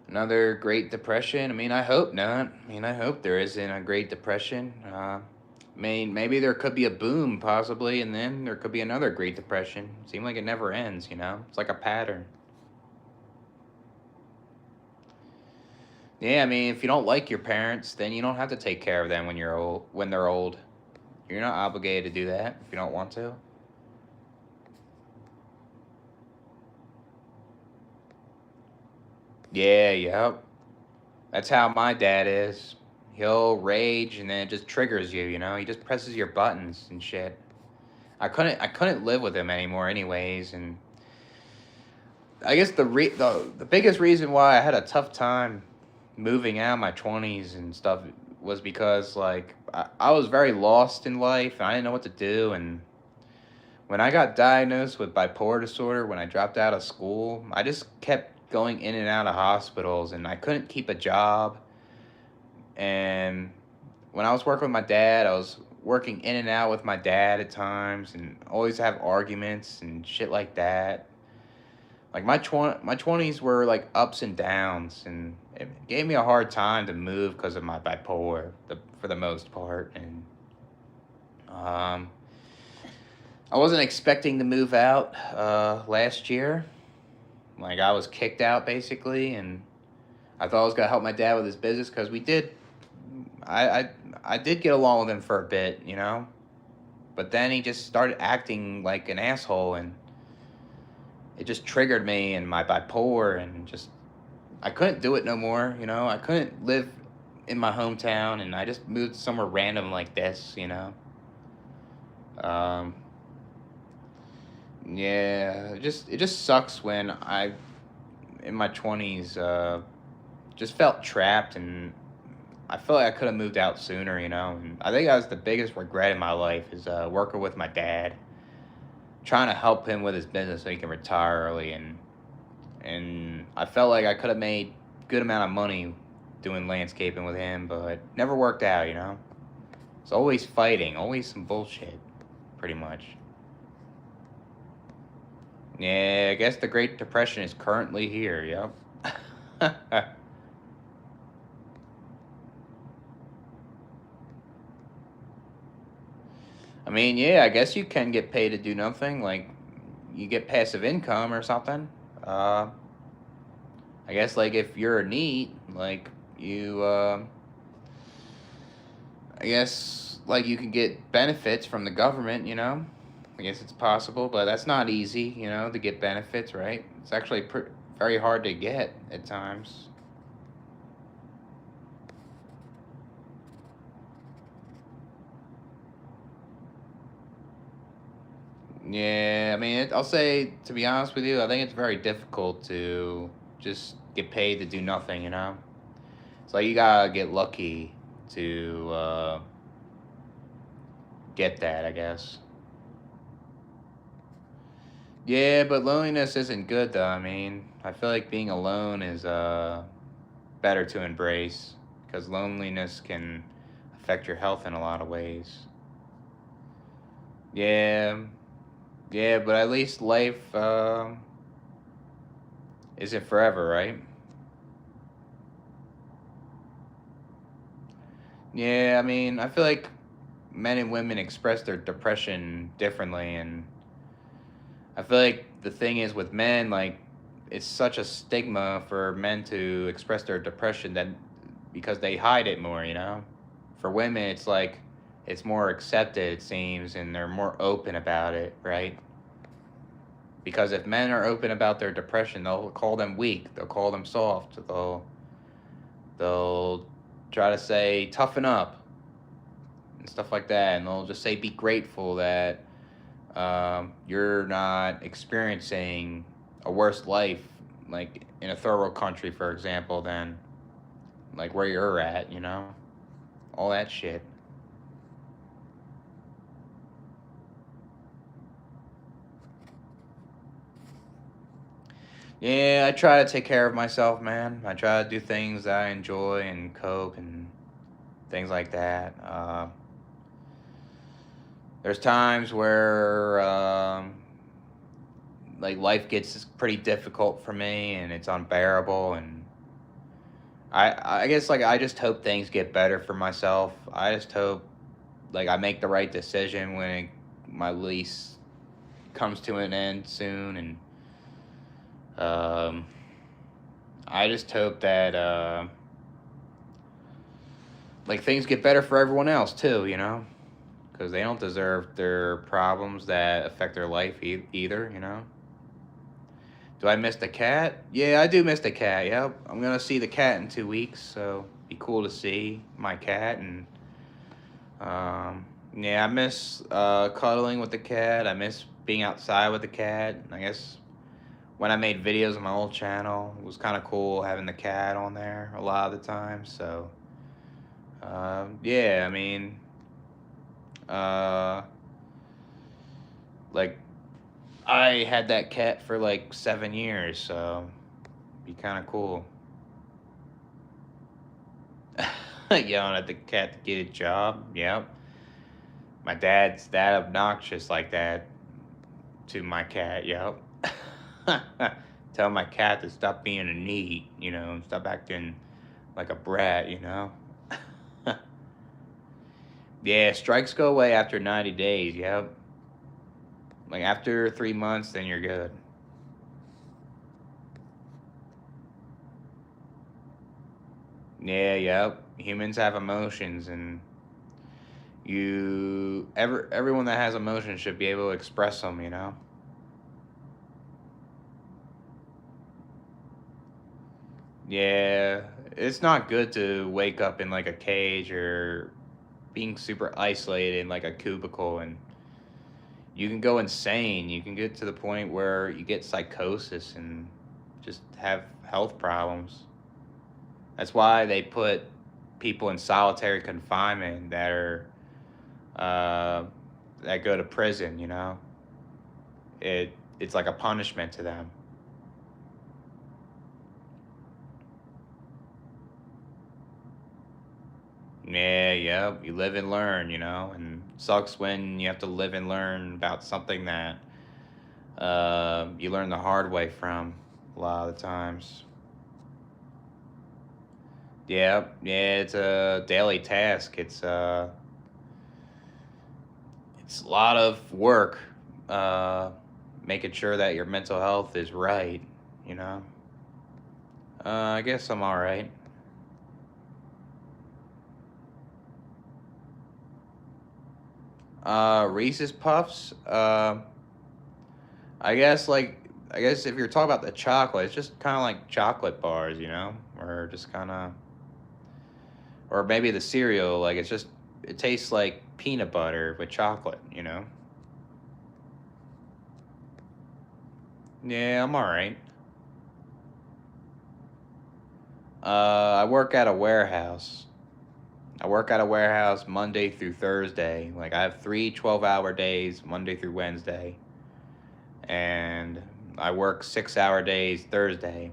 Another Great Depression? I mean, I hope not. I mean, I hope there isn't a Great Depression. I mean, maybe there could be a boom, possibly, and then there could be another Great Depression. Seems like it never ends. It's like a pattern. Yeah, I mean, if you don't like your parents, then you don't have to take care of them when you're old. When they're old, you're not obligated to do that if you don't want to. Yeah, yep. That's how my dad is. He'll rage and then it just triggers you. He just presses your buttons and shit. I couldn't live with him anymore anyways, and I guess the biggest reason why I had a tough time moving out of my 20s and stuff was because like I was very lost in life and I didn't know what to do, and when I got diagnosed with bipolar disorder when I dropped out of school, I just kept going in and out of hospitals and I couldn't keep a job. And when I was working with my dad, I was working in and out with my dad at times and always have arguments and shit like that. Like my 20s were like ups and downs, and it gave me a hard time to move because of my bipolar for the most part. And um, I wasn't expecting to move out last year. Like I was kicked out basically, and I thought I was gonna help my dad with his business because we did. I, I I did get along with him for a bit. But then he just started acting like an asshole, and it just triggered me and my bipolar, and just I couldn't do it no more. I couldn't live in my hometown, and I just moved somewhere random like this. Um, yeah, it just sucks when I in my 20s just felt trapped, and I felt like I could have moved out sooner. And I think that was the biggest regret in my life is working with my dad, trying to help him with his business so he can retire early, and I felt like I could have made good amount of money doing landscaping with him, but never worked out, you know? It's always fighting, always some bullshit, pretty much. Yeah, I guess the Great Depression is currently here, yep. I mean, yeah, I guess you can get paid to do nothing. Like, you get passive income or something. Uh, I guess, like, if you're a NEET, like, I guess, like, you can get benefits from the government, you know? I guess it's possible, but that's not easy, you know, to get benefits, right? It's actually very hard to get at times. Yeah, I mean, I'll say, to be honest with you, I think it's very difficult to just get paid to do nothing, you know? It's like you gotta get lucky to get that, I guess. Yeah, but loneliness isn't good, though. I mean, I feel like being alone is better to embrace because loneliness can affect your health in a lot of ways. Yeah, yeah, but at least life isn't forever, right? Yeah, I mean, I feel like men and women express their depression differently, and I feel like the thing is with men, like, it's such a stigma for men to express their depression that because they hide it more, you know? For women, it's like it's more accepted, it seems, and they're more open about it, right? Because if men are open about their depression, they'll call them weak, they'll call them soft, they'll try to say toughen up and stuff like that, and they'll just say be grateful that you're not experiencing a worse life, like in a third world country, for example, than like where you're at, you know, all that shit. Yeah, I try to take care of myself, man. I try to do things that I enjoy and cope and things like that. There's times where like life gets pretty difficult for me and it's unbearable, and I guess like I just hope things get better for myself. I just hope like I make the right decision when my lease comes to an end soon, and um, I just hope that like things get better for everyone else too, you know, because they don't deserve their problems that affect their life either, you know. Do I miss the cat? Yeah, I do miss the cat. Yep, I'm gonna see the cat in 2 weeks, so be cool to see my cat. And yeah, I miss cuddling with the cat. I miss being outside with the cat. I guess when I made videos on my old channel, it was kind of cool having the cat on there a lot of the time. So yeah, I mean, uh, like I had that cat for like 7 years, so be kind of cool. Yelling at the cat to get a job. Yep. My dad's that obnoxious like that to my cat. Yep. Tell my cat to stop being a neat, you know, and stop acting like a brat, you know. Yeah, strikes go away after 90 days. Yep. Like after 3 months, then you're good. Yeah, yep. Humans have emotions, and everyone that has emotions should be able to express them, you know. Yeah, it's not good to wake up in like a cage or being super isolated in like a cubicle, and you can go insane. You can get to the point where you get psychosis and just have health problems. That's why they put people in solitary confinement uh, that go to prison. You know, it's like a punishment to them. Yeah, yep. You live and learn, and sucks when you have to live and learn about something that you learn the hard way from a lot of the times. Yeah, yeah, it's a daily task. It's a lot of work, uh, making sure that your mental health is right. You know. I guess I'm all right. Reese's Puffs. I guess if you're talking about the chocolate, it's just kind of like chocolate bars, or just kind of, or maybe the cereal. Like it tastes like peanut butter with chocolate. Yeah, I'm all right. I work at a warehouse. I work at a warehouse Monday through Thursday. Like I have 3 12-hour days, Monday through Wednesday, and I work 6 hour days Thursday.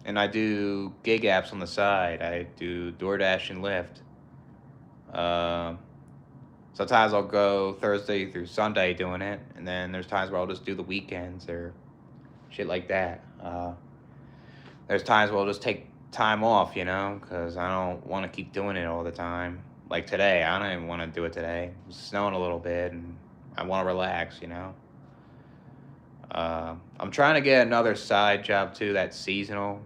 And I do gig apps on the side. I do DoorDash and Lyft. Um, Sometimes I'll go Thursday through Sunday doing it, and then there's times where I'll just do the weekends or shit like that. There's times where I'll just take time off, because I don't want to keep doing it all the time. Like today, I don't even want to do it today. It's snowing a little bit, and I want to relax. I'm trying to get another side job too that's seasonal.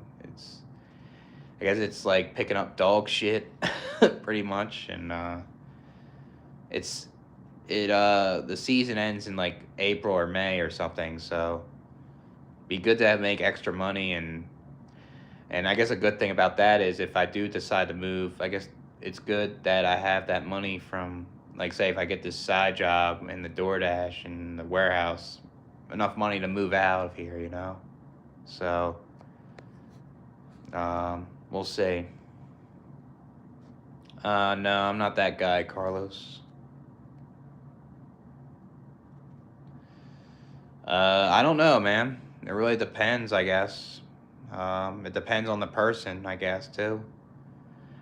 I guess it's like picking up dog shit, pretty much, and it's the season ends in like April or May or something, so be good to make extra money. And I guess a good thing about that is if I do decide to move, I guess it's good that I have that money from, like, say if I get this side job in the DoorDash and the warehouse, enough money to move out of here. So we'll see. No, I'm not that guy, Carlos. I don't know, man. It really depends, I guess. It depends on the person, I guess, too.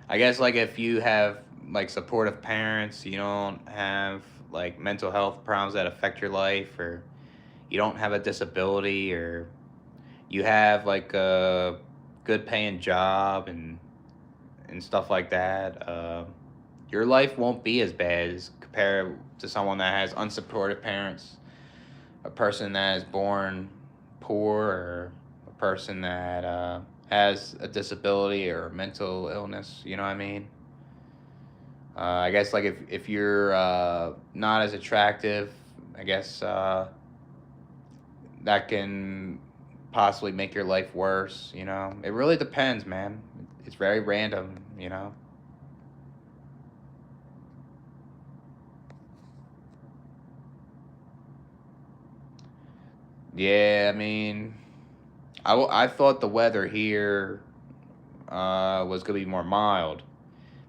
I guess, like, if you have, like, supportive parents, you don't have, like, mental health problems that affect your life, or you don't have a disability, or you have, like, a good paying job and stuff like that, your life won't be as bad as compared to someone that has unsupportive parents, a person that is born poor, or a person that has a disability or a mental illness. You know what I mean? I guess like if you're not as attractive, I guess that can possibly make your life worse. It really depends, man. It's very random. Yeah, I mean, I thought the weather here was gonna be more mild,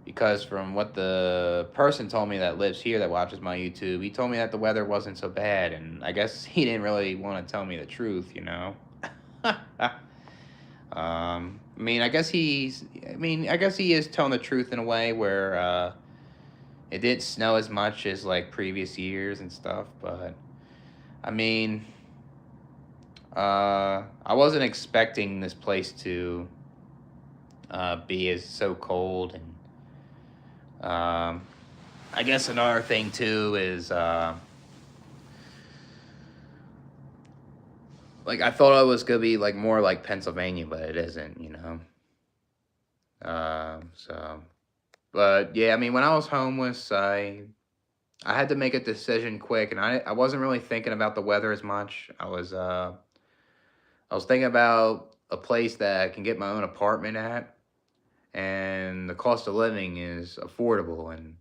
because from what the person told me that lives here that watches my YouTube, he told me that the weather wasn't so bad, and I guess he didn't really want to tell me the truth. I mean, I guess he is telling the truth in a way where it didn't snow as much as like previous years and stuff, but I mean, I wasn't expecting this place to be as so cold. And I guess another thing too is like I thought it was gonna be like more like Pennsylvania, but it isn't. So, but yeah, I mean, when I was homeless, I had to make a decision quick, and I wasn't really thinking about the weather as much. I was thinking about a place that I can get my own apartment at, and the cost of living is affordable. And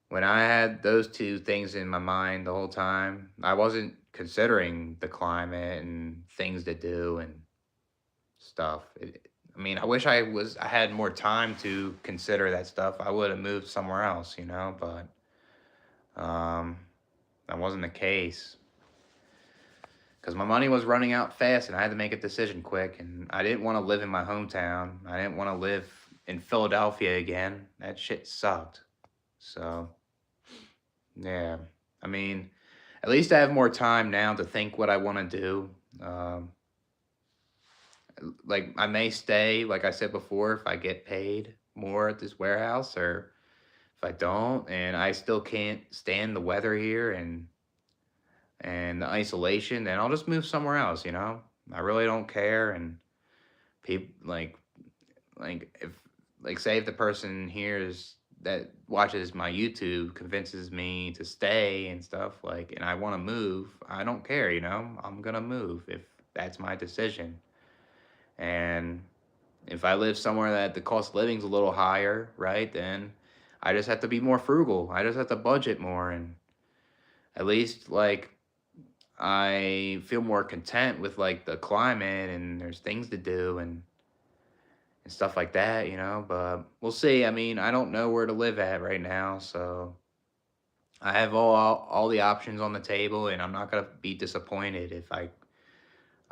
when I had those two things in my mind the whole time, I wasn't considering the climate and things to do and stuff. I mean, I wish I had more time to consider that stuff. I would have moved somewhere else, but um, that wasn't the case because my money was running out fast, and I had to make a decision quick. And I didn't want to live in my hometown. I didn't want to live. in Philadelphia again. That shit sucked. So, yeah. I mean, at least I have more time now to think what I want to do. Um, like, I may stay, like I said before, if I get paid more at this warehouse, or if I don't, and I still can't stand the weather here and the isolation, then I'll just move somewhere else. I really don't care. And people like if like say if the person hears that watches my YouTube convinces me to stay and stuff, like, and I want to move, I don't care. I'm gonna move if that's my decision. And if I live somewhere that the cost of living's a little higher, right, then I just have to be more frugal. I just have to budget more, and at least, like, I feel more content with, like, the climate, and there's things to do and stuff like that. But we'll see. I mean, I don't know where to live at right now, so I have all the options on the table, and I'm not gonna be disappointed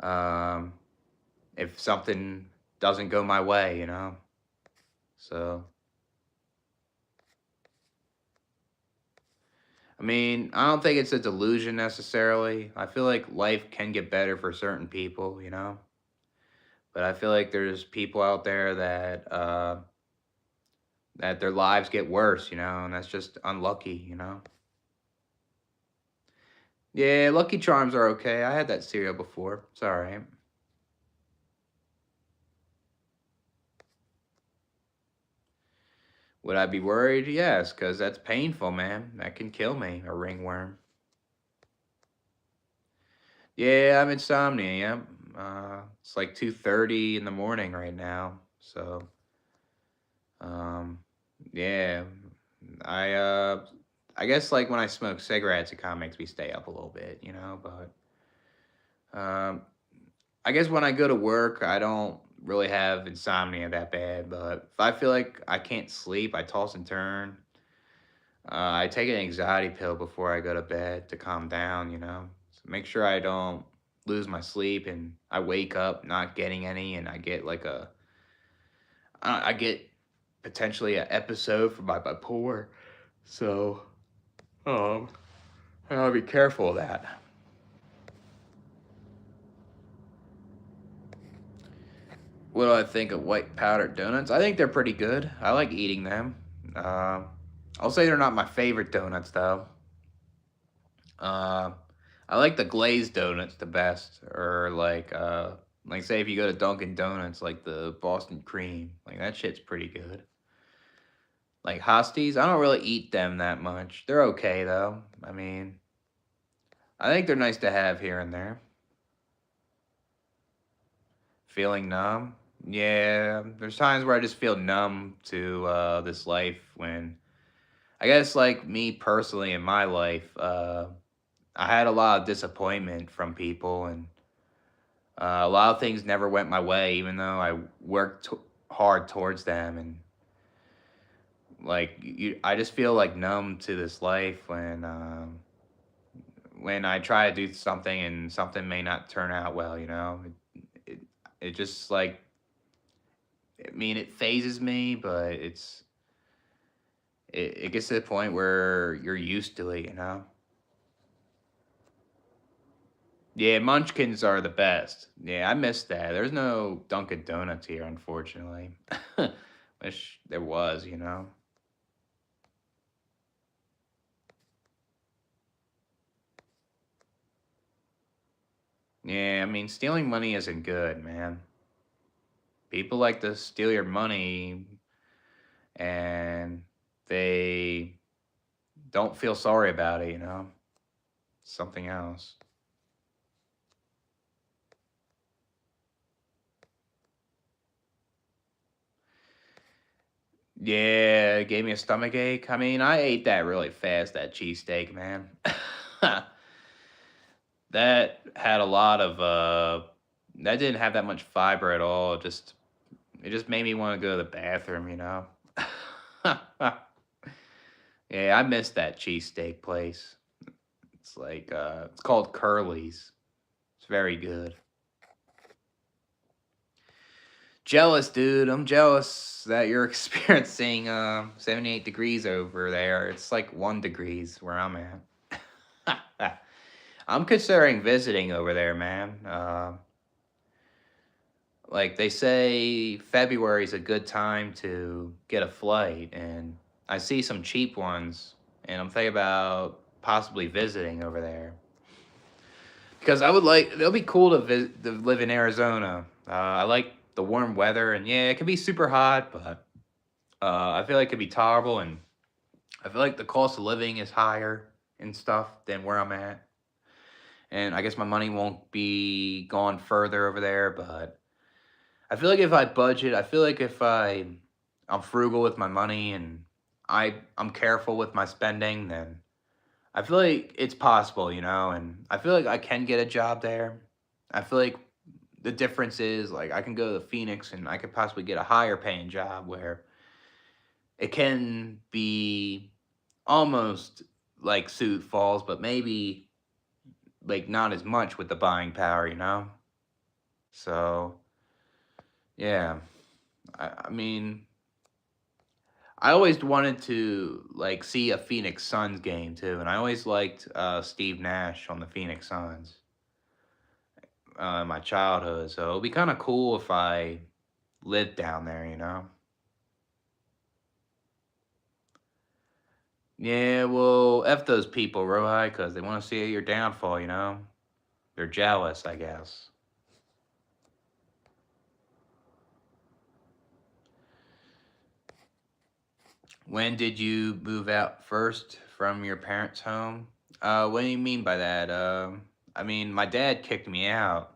um if something doesn't go my way. So I mean, I don't think it's a delusion necessarily. I feel like life can get better for certain people. But I feel like there's people out there that their lives get worse, and that's just unlucky. Yeah, Lucky Charms are okay. I had that cereal before. It's all right. Would I be worried? Yes, because that's painful, man. That can kill me, a ringworm. Yeah, I have insomnia. Yep. It's like 2:30 in the morning right now. So, um, yeah, I I guess like when I smoke cigarettes, it kind of makes me stay up a little bit. But I guess when I go to work, I don't really have insomnia that bad. But if I feel like I can't sleep, I toss and turn. I take an anxiety pill before I go to bed to calm down. So make sure I don't lose my sleep and I wake up not getting any, and I get like I get potentially an episode from my bipolar. So, um, I gotta be careful of that. What do I think of white powdered donuts? I think they're pretty good. I like eating them. Um, I'll say they're not my favorite donuts though. Uh, I like the glazed donuts the best, or like say if you go to Dunkin' Donuts, like the Boston cream, like that shit's pretty good. Like Hosties, I don't really eat them that much. They're okay though. I mean, I think they're nice to have here and there. Feeling numb? Yeah, there's times where I just feel numb to this life when I guess like me personally in my life, I had a lot of disappointment from people, and a lot of things never went my way, even though I worked hard towards them. And like I just feel like numb to this life when I try to do something and something may not turn out well. It, it just like I mean it phases me, but it gets to the point where you're used to it. Yeah, Munchkins are the best. Yeah, I missed that. There's no Dunkin' Donuts here, unfortunately. Wish there was. Yeah, I mean, stealing money isn't good, man. People like to steal your money and they don't feel sorry about it. Something else. Yeah, it gave me a stomach ache. I mean, I ate that really fast, that cheesesteak, man. That had a lot of that didn't have that much fiber at all. It just made me want to go to the bathroom. Yeah, I missed that cheesesteak place. It's like it's called Curly's. It's very good. Jealous, dude. I'm jealous that you're experiencing 78 degrees over there. It's like 1 degrees where I'm at. I'm considering visiting over there, man. Like they say February is a good time to get a flight, and I see some cheap ones, and I'm thinking about possibly visiting over there because I would like. It'll be cool to live in Arizona. I like the warm weather, and yeah, it can be super hot, but I feel like it could be tolerable, and I feel like the cost of living is higher and stuff than where I'm at, and I guess my money won't be gone further over there, but I feel like if I budget, I feel like if I'm frugal with my money and I'm careful with my spending, then I feel like it's possible, and I feel like I can get a job there. I feel like the difference is like I can go to Phoenix and I could possibly get a higher paying job where it can be almost like Sioux Falls, but maybe like not as much with the buying power. So yeah, I mean, I always wanted to like see a Phoenix Suns game too, and I always liked Steve Nash on the Phoenix Suns in my childhood. So it'd be kind of cool if I lived down there. Yeah, well, f those people, Rohi, because they want to see your downfall. They're jealous, I guess. When did you move out first from your parents' home? What do you mean by that? I mean, my dad kicked me out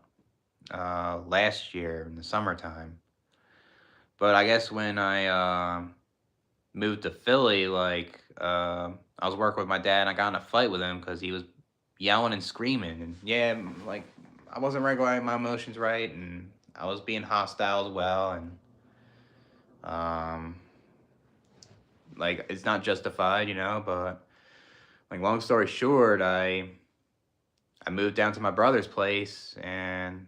last year in the summertime. But I guess when I moved to Philly, like I was working with my dad, and I got in a fight with him because he was yelling and screaming, and yeah, like I wasn't regulating my emotions right, and I was being hostile as well, and um, like it's not justified. But like long story short, I moved down to my brother's place, and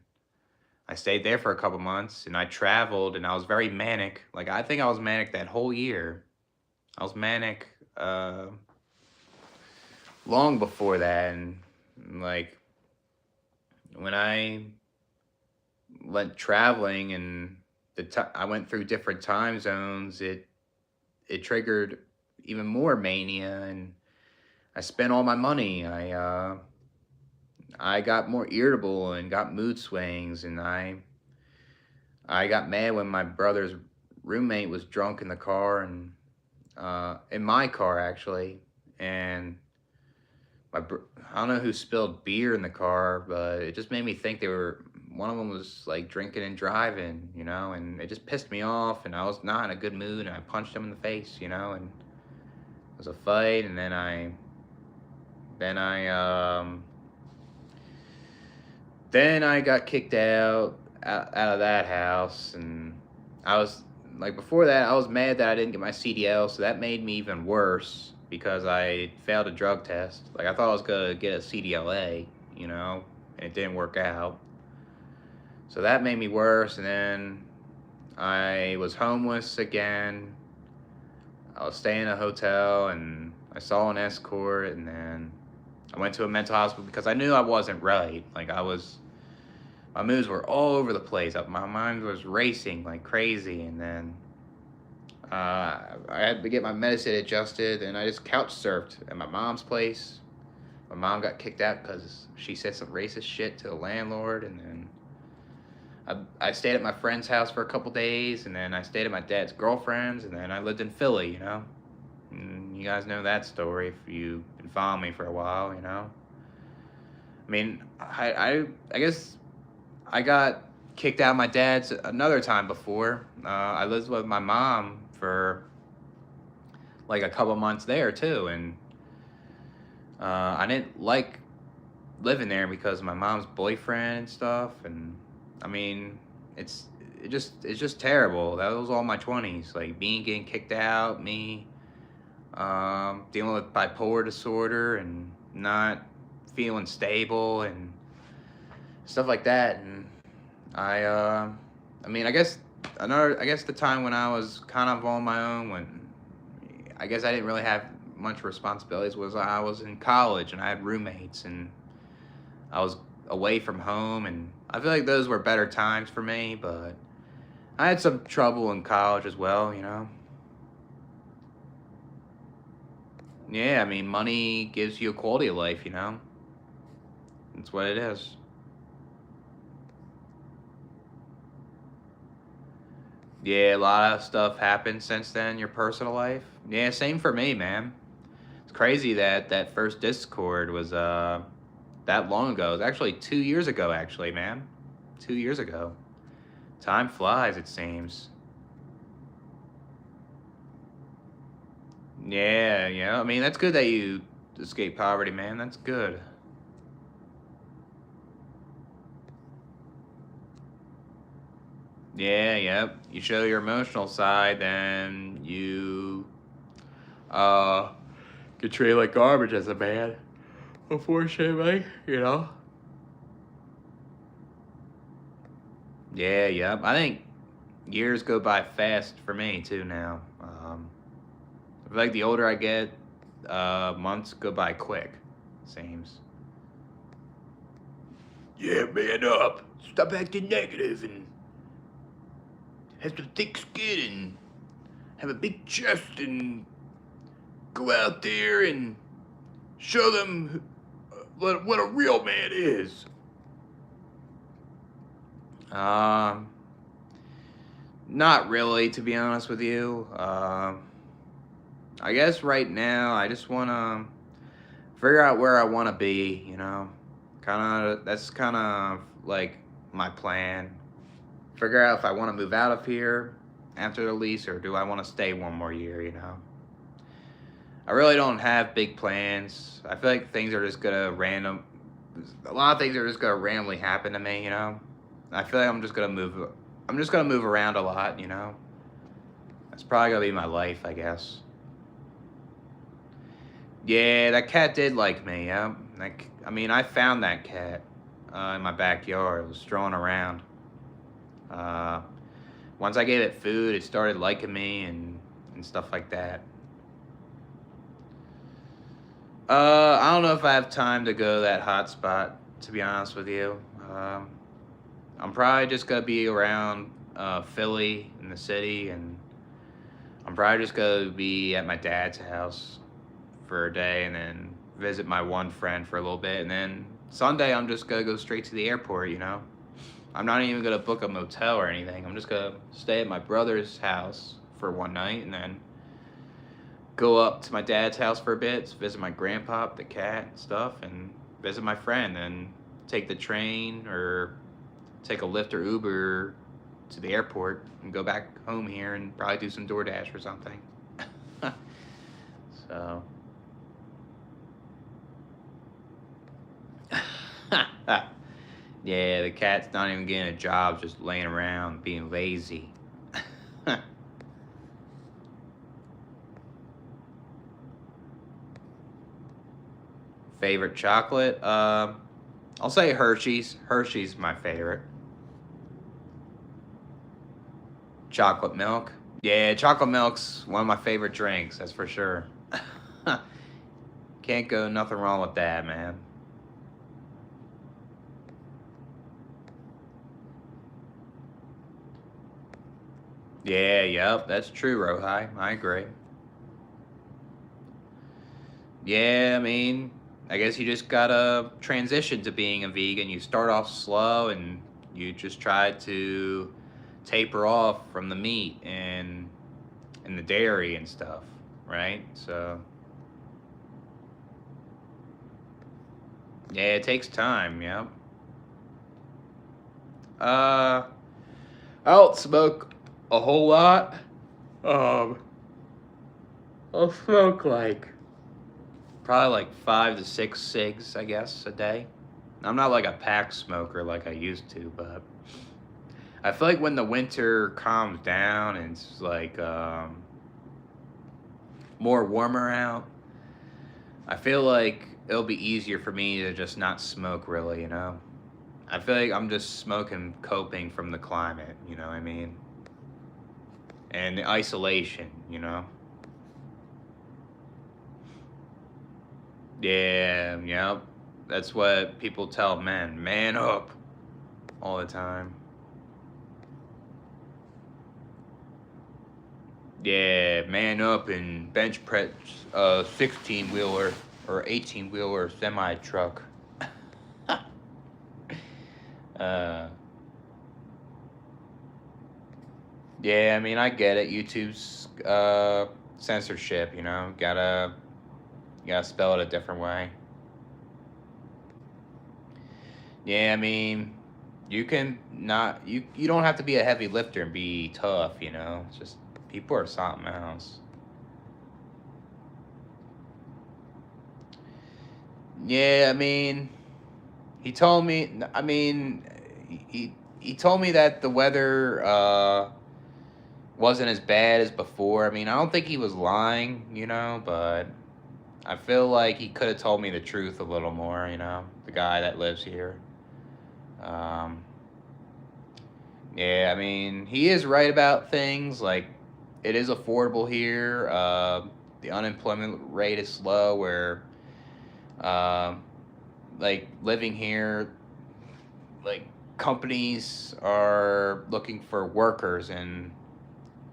I stayed there for a couple months, and I traveled, and I was very manic. Like I think I was manic that whole year. I was manic long before that, and like when I went traveling and I went through different time zones, it triggered even more mania, and I spent all my money. I got more irritable and got mood swings, and I got mad when my brother's roommate was drunk in the car, and in my car actually, and I don't know who spilled beer in the car, but it just made me think one of them was like drinking and driving, and it just pissed me off, and I was not in a good mood, and I punched him in the face, and it was a fight, and then I then I got kicked out of that house, and I was like before that I was mad that I didn't get my CDL, so that made me even worse because I failed a drug test. Like I thought I was gonna get a CDLA, and it didn't work out. So that made me worse, and then I was homeless again. I was staying in a hotel, and I saw an escort, and then I went to a mental hospital because I knew I wasn't right. Like my moods were all over the place. My mind was racing like crazy, and then I had to get my medicine adjusted, and I just couch surfed at my mom's place. My mom got kicked out because she said some racist shit to the landlord, and then I stayed at my friend's house for a couple days, and then I stayed at my dad's girlfriend's, and then I lived in Philly. And you guys know that story if you've been following me for a while. I mean, I guess I got kicked out of my dad's another time before. I lived with my mom for like a couple months there too, and I didn't like living there because of my mom's boyfriend and stuff. And I mean, it's just terrible. That was all my 20s, like getting kicked out, me dealing with bipolar disorder and not feeling stable and stuff like that. And I mean, I guess I guess the time when I was kind of on my own, when I guess I didn't really have much responsibilities, was I was in college and I had roommates and I was away from home, and I feel like those were better times for me, but I had some trouble in college as well, you know. Yeah, I mean, money gives you a quality of life, you know. That's what it is. Yeah, a lot of stuff happened since then, your personal life. Yeah, same for me, man. It's crazy that that first Discord was that long ago. It was actually 2 years ago, actually, man. 2 years ago. Time flies, it seems. Yeah, yeah. I mean, that's good that you escape poverty, man. That's good. Yeah, yep. You show your emotional side, then you uh get treated like garbage as a man. Unfortunately, you know. Yeah, yep. I think years go by fast for me too now. I feel like the older I get, months go by quick. Seems. Yeah, man up. Stop acting negative and have some thick skin and have a big chest and go out there and show them what a real man is. Um, Not really, to be honest with you. I guess right now I just want to figure out where I want to be. You know, that's kind of like my plan. Figure out if I want to move out of here after the lease, or do I want to stay one more year. You know, I really don't have big plans. I feel like things are just gonna random. A lot of things are just gonna randomly happen to me. You know, I feel like I'm just gonna move. I'm just gonna move around a lot. You know, that's probably gonna be my life, I guess. Yeah, that cat did like me. Yeah, I mean, I found that cat in my backyard. It was strolling around. Uh, Once I gave it food, it started liking me and stuff like that. I don't know if I have time to go to that hot spot, to be honest with you. I'm probably just gonna be around Philly in the city, and I'm probably just gonna be at my dad's house for a day, and then visit my one friend for a little bit, and then Sunday I'm just gonna go straight to the airport. You know, I'm not even gonna book a motel or anything. I'm just gonna stay at my brother's house for one night, and then go up to my dad's house for a bit, visit my grandpa, the cat, and stuff, and visit my friend, and take the train or take a Lyft or Uber to the airport and go back home here and probably do some DoorDash or something. So, yeah, the cat's not even getting a job, just laying around being lazy. Favorite chocolate? I'll say Hershey's. Hershey's my favorite. Chocolate milk. Yeah, chocolate milk's one of my favorite drinks, that's for sure. Can't go nothing wrong with that, man. Yeah, yep, that's true, Rohai. I agree. Yeah, I mean, I guess you just gotta transition to being a vegan. You start off slow and you just try to taper off from the meat and the dairy and stuff, right? So, yeah, it takes time, yep. Uh, I don't smoke a whole lot. Um, I'll smoke like probably like 5 to 6 cigs, I guess, a day. I'm not like a pack smoker like I used to, but I feel like when the winter calms down and it's like more warmer out, I feel like it'll be easier for me to just not smoke really, you know? I feel like I'm just smoking coping from the climate, you know what I mean? and the isolation, Yeah, yep. That's what people tell men. Man up all the time. Yeah, man up and bench press a 16 wheeler or 18 wheeler semi truck. uh, yeah, I mean, I get it. YouTube's censorship, gotta spell it a different way. Yeah, I mean, you don't have to be a heavy lifter and be tough, It's just people are something else. Yeah, I mean, he told me. I mean, he told me that the weather wasn't as bad as before. I mean, I don't think he was lying, but I feel like he could have told me the truth a little more, the guy that lives here. Um, yeah, I mean, he is right about things. Like, it is affordable here. The unemployment rate is low, where, um, like, living here, like, companies are looking for workers and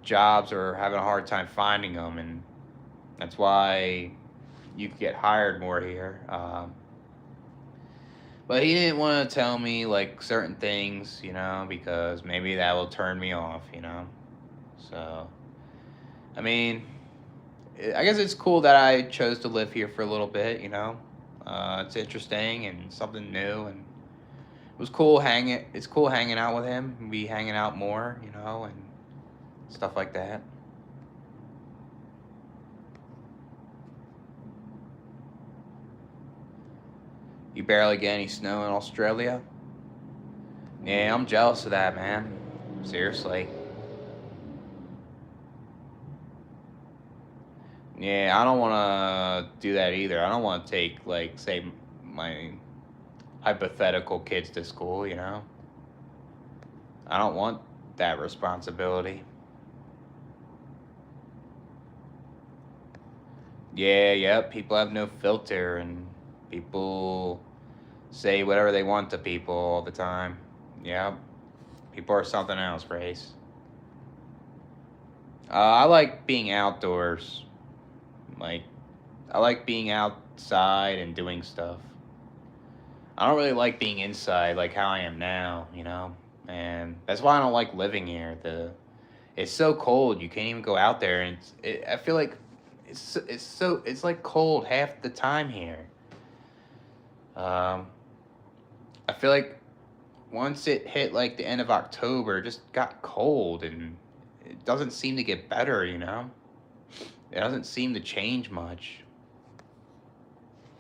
jobs are having a hard time finding them. And that's why you could get hired more here. But he didn't want to tell me like certain things, because maybe that will turn me off. So, I mean, I guess it's cool that I chose to live here for a little bit. It's interesting and something new, and it was cool hanging. It's cool hanging out with him. And be hanging out more, and stuff like that. You barely get any snow in Australia. Yeah, I'm jealous of that, man. Seriously. Yeah, I don't want to do that either. I don't want to take, like, say, my hypothetical kids to school. I don't want that responsibility. Yeah, yep. People have no filter, and people say whatever they want to people all the time. Yep. People are something else, Race. I like being outdoors. Like, I like being outside and doing stuff. I don't really like being inside like how I am now. And that's why I don't like living here. It's so cold, you can't even go out there, and I feel like it's like cold half the time here. Um, I feel like once it hit like the end of October, it just got cold, and it doesn't seem to get better. It doesn't seem to change much.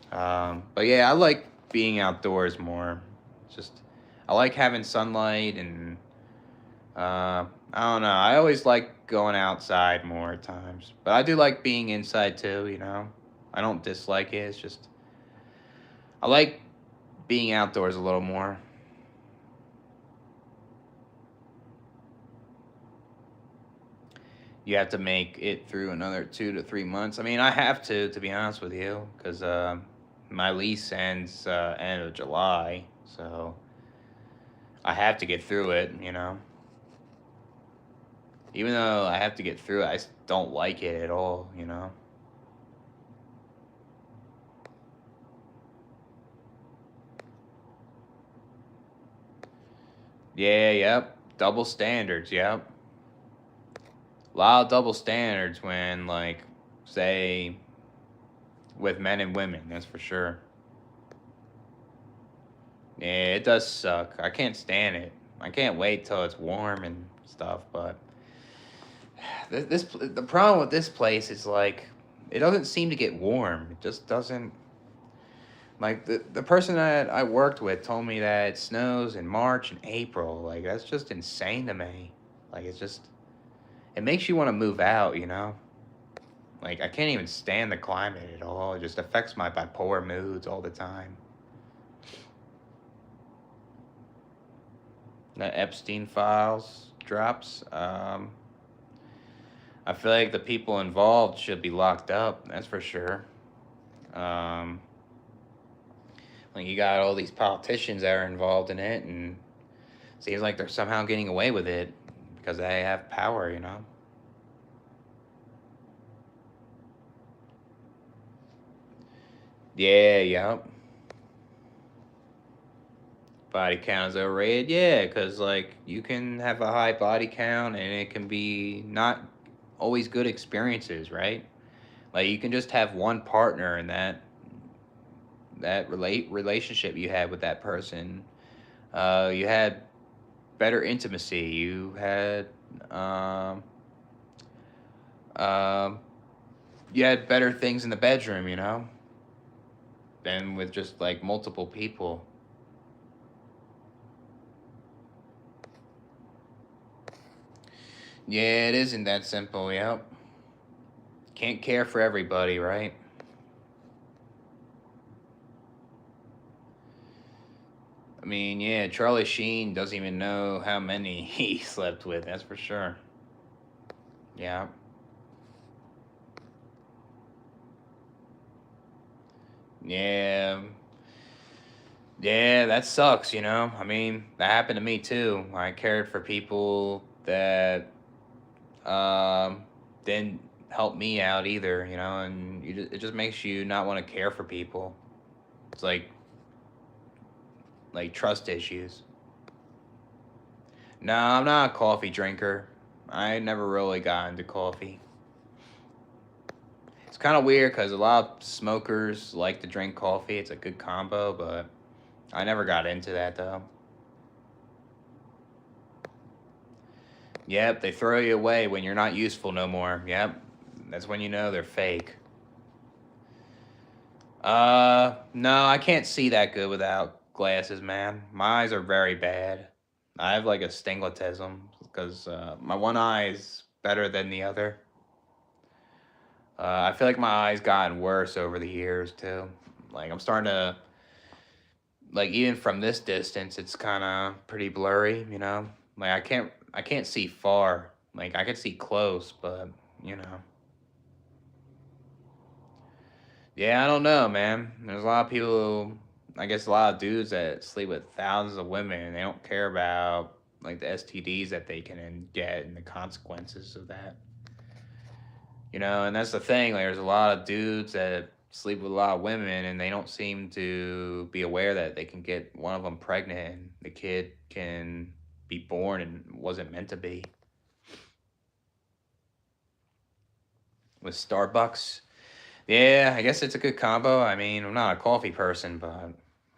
But yeah, I like being outdoors more. Just I like having sunlight, and I don't know. I always like going outside more at times, but I do like being inside too. I don't dislike it. It's just I like being outdoors a little more. You have to make it through another 2 to 3 months. I mean, I have to be honest with you, because my lease ends end of July, so I have to get through it. Even though I have to get through it, I don't like it at all. Yeah, yep. Double standards, yep. A lot of double standards when, like, say, with men and women, that's for sure. Yeah, it does suck. I can't stand it. I can't wait till it's warm and stuff, but the problem with this place is, like, it doesn't seem to get warm. It just doesn't. Like, the person that I worked with told me that it snows in March and April. Like, that's just insane to me. Like, it makes you want to move out. Like, I can't even stand the climate at all. It just affects my bipolar moods all the time. The Epstein files drops. I feel like the people involved should be locked up. That's for sure. Um, like you got all these politicians that are involved in it, and seems like they're somehow getting away with it because they have power. Yeah, yep. Body count is overrated. Yeah, because like you can have a high body count and it can be not always good experiences, right? Like you can just have one partner and that relationship you had with that person. You had better intimacy. You had um, um, you had better things in the bedroom, than with just like multiple people. Yeah, it isn't that simple. Yep. Can't care for everybody, right? I mean, yeah, Charlie Sheen doesn't even know how many he slept with, that's for sure. Yeah. Yeah. Yeah, that sucks, I mean, that happened to me too. I cared for people that um didn't help me out either, and it just makes you not want to care for people. It's like trust issues. No, I'm not a coffee drinker. I never really got into coffee. It's kind of weird because a lot of smokers like to drink coffee. It's a good combo, but I never got into that though. Yep, they throw you away when you're not useful no more. Yep, that's when you know they're fake. No, I can't see that good without glasses, man. My eyes are very bad. I have like astigmatism because my one eye is better than the other. I feel like my eyes gotten worse over the years too. Like I'm starting to like even from this distance, it's kind of pretty blurry. Like I can't see far. Like I can see close, but you know. Yeah, I don't know, man. There's a lot of people, I guess a lot of dudes that sleep with thousands of women and they don't care about like the STDs that they can get and the consequences of that. And that's the thing. Like, there's a lot of dudes that sleep with a lot of women and they don't seem to be aware that they can get one of them pregnant and the kid can be born and wasn't meant to be. With Starbucks, yeah, I guess it's a good combo. I mean, I'm not a coffee person, but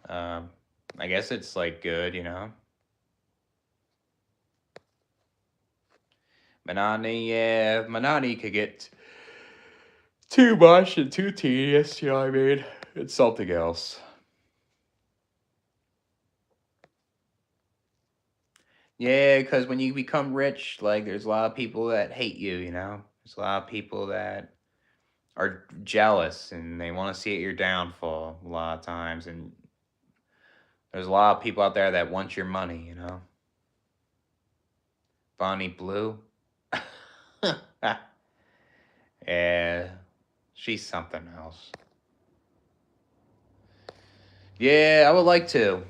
I guess it's like good. Monotony, yeah, monotony could get too much and too tedious. You know what I mean? It's something else. Yeah, because when you become rich, like there's a lot of people that hate you. There's a lot of people that are jealous and they want to see it your downfall a lot of times, and there's a lot of people out there that want your money. Bonnie Blue. Yeah, she's something else. Yeah, I would like to.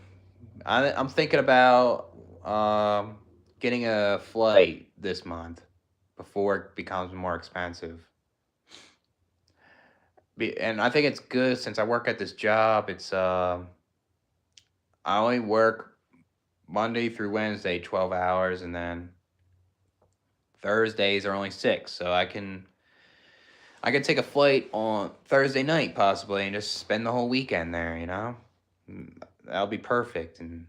I'm thinking about um, getting a flight this month before it becomes more expensive. And I think it's good since I work at this job. I only work Monday through Wednesday 12 hours, and then Thursdays are only 6. So I can take a flight on Thursday night possibly and just spend the whole weekend there. That'll be perfect, and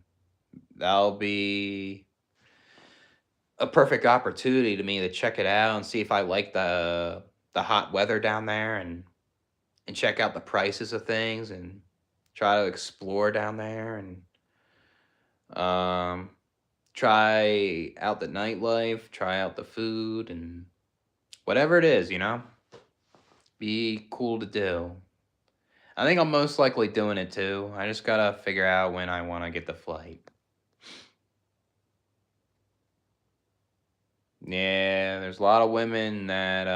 that'll be a perfect opportunity to me to check it out and see if I like the hot weather down there, and check out the prices of things and try to explore down there and um try out the nightlife, try out the food and whatever it is. Be cool to do. I think I'm most likely doing it too. I just gotta figure out when I want to get the flight. Yeah, there's a lot of women that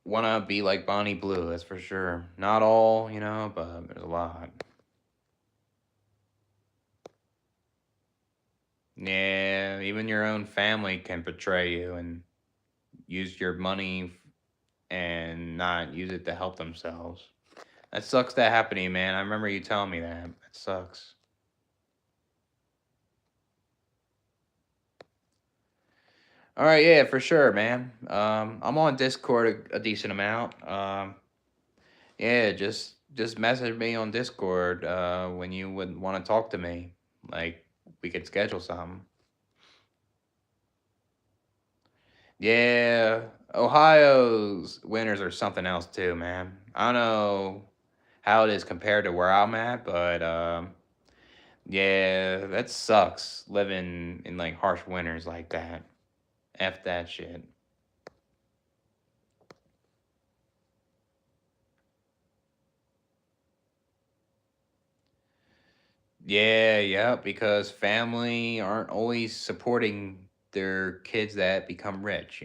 want to be like Bonnie Blue. That's for sure. Not all, but there's a lot. Yeah, even your own family can betray you and use your money and not use it to help themselves. That sucks that happened to you, man. I remember you telling me that. That sucks. All right, yeah, for sure, man. I'm on Discord a decent amount. Yeah, just message me on Discord when you would want to talk to me. Like we could schedule something. Yeah, Ohio's winters are something else too, man. I don't know how it is compared to where I'm at, but yeah, that sucks living in like harsh winters like that. F that shit. Yeah, yeah, because family aren't always supporting their kids that become rich.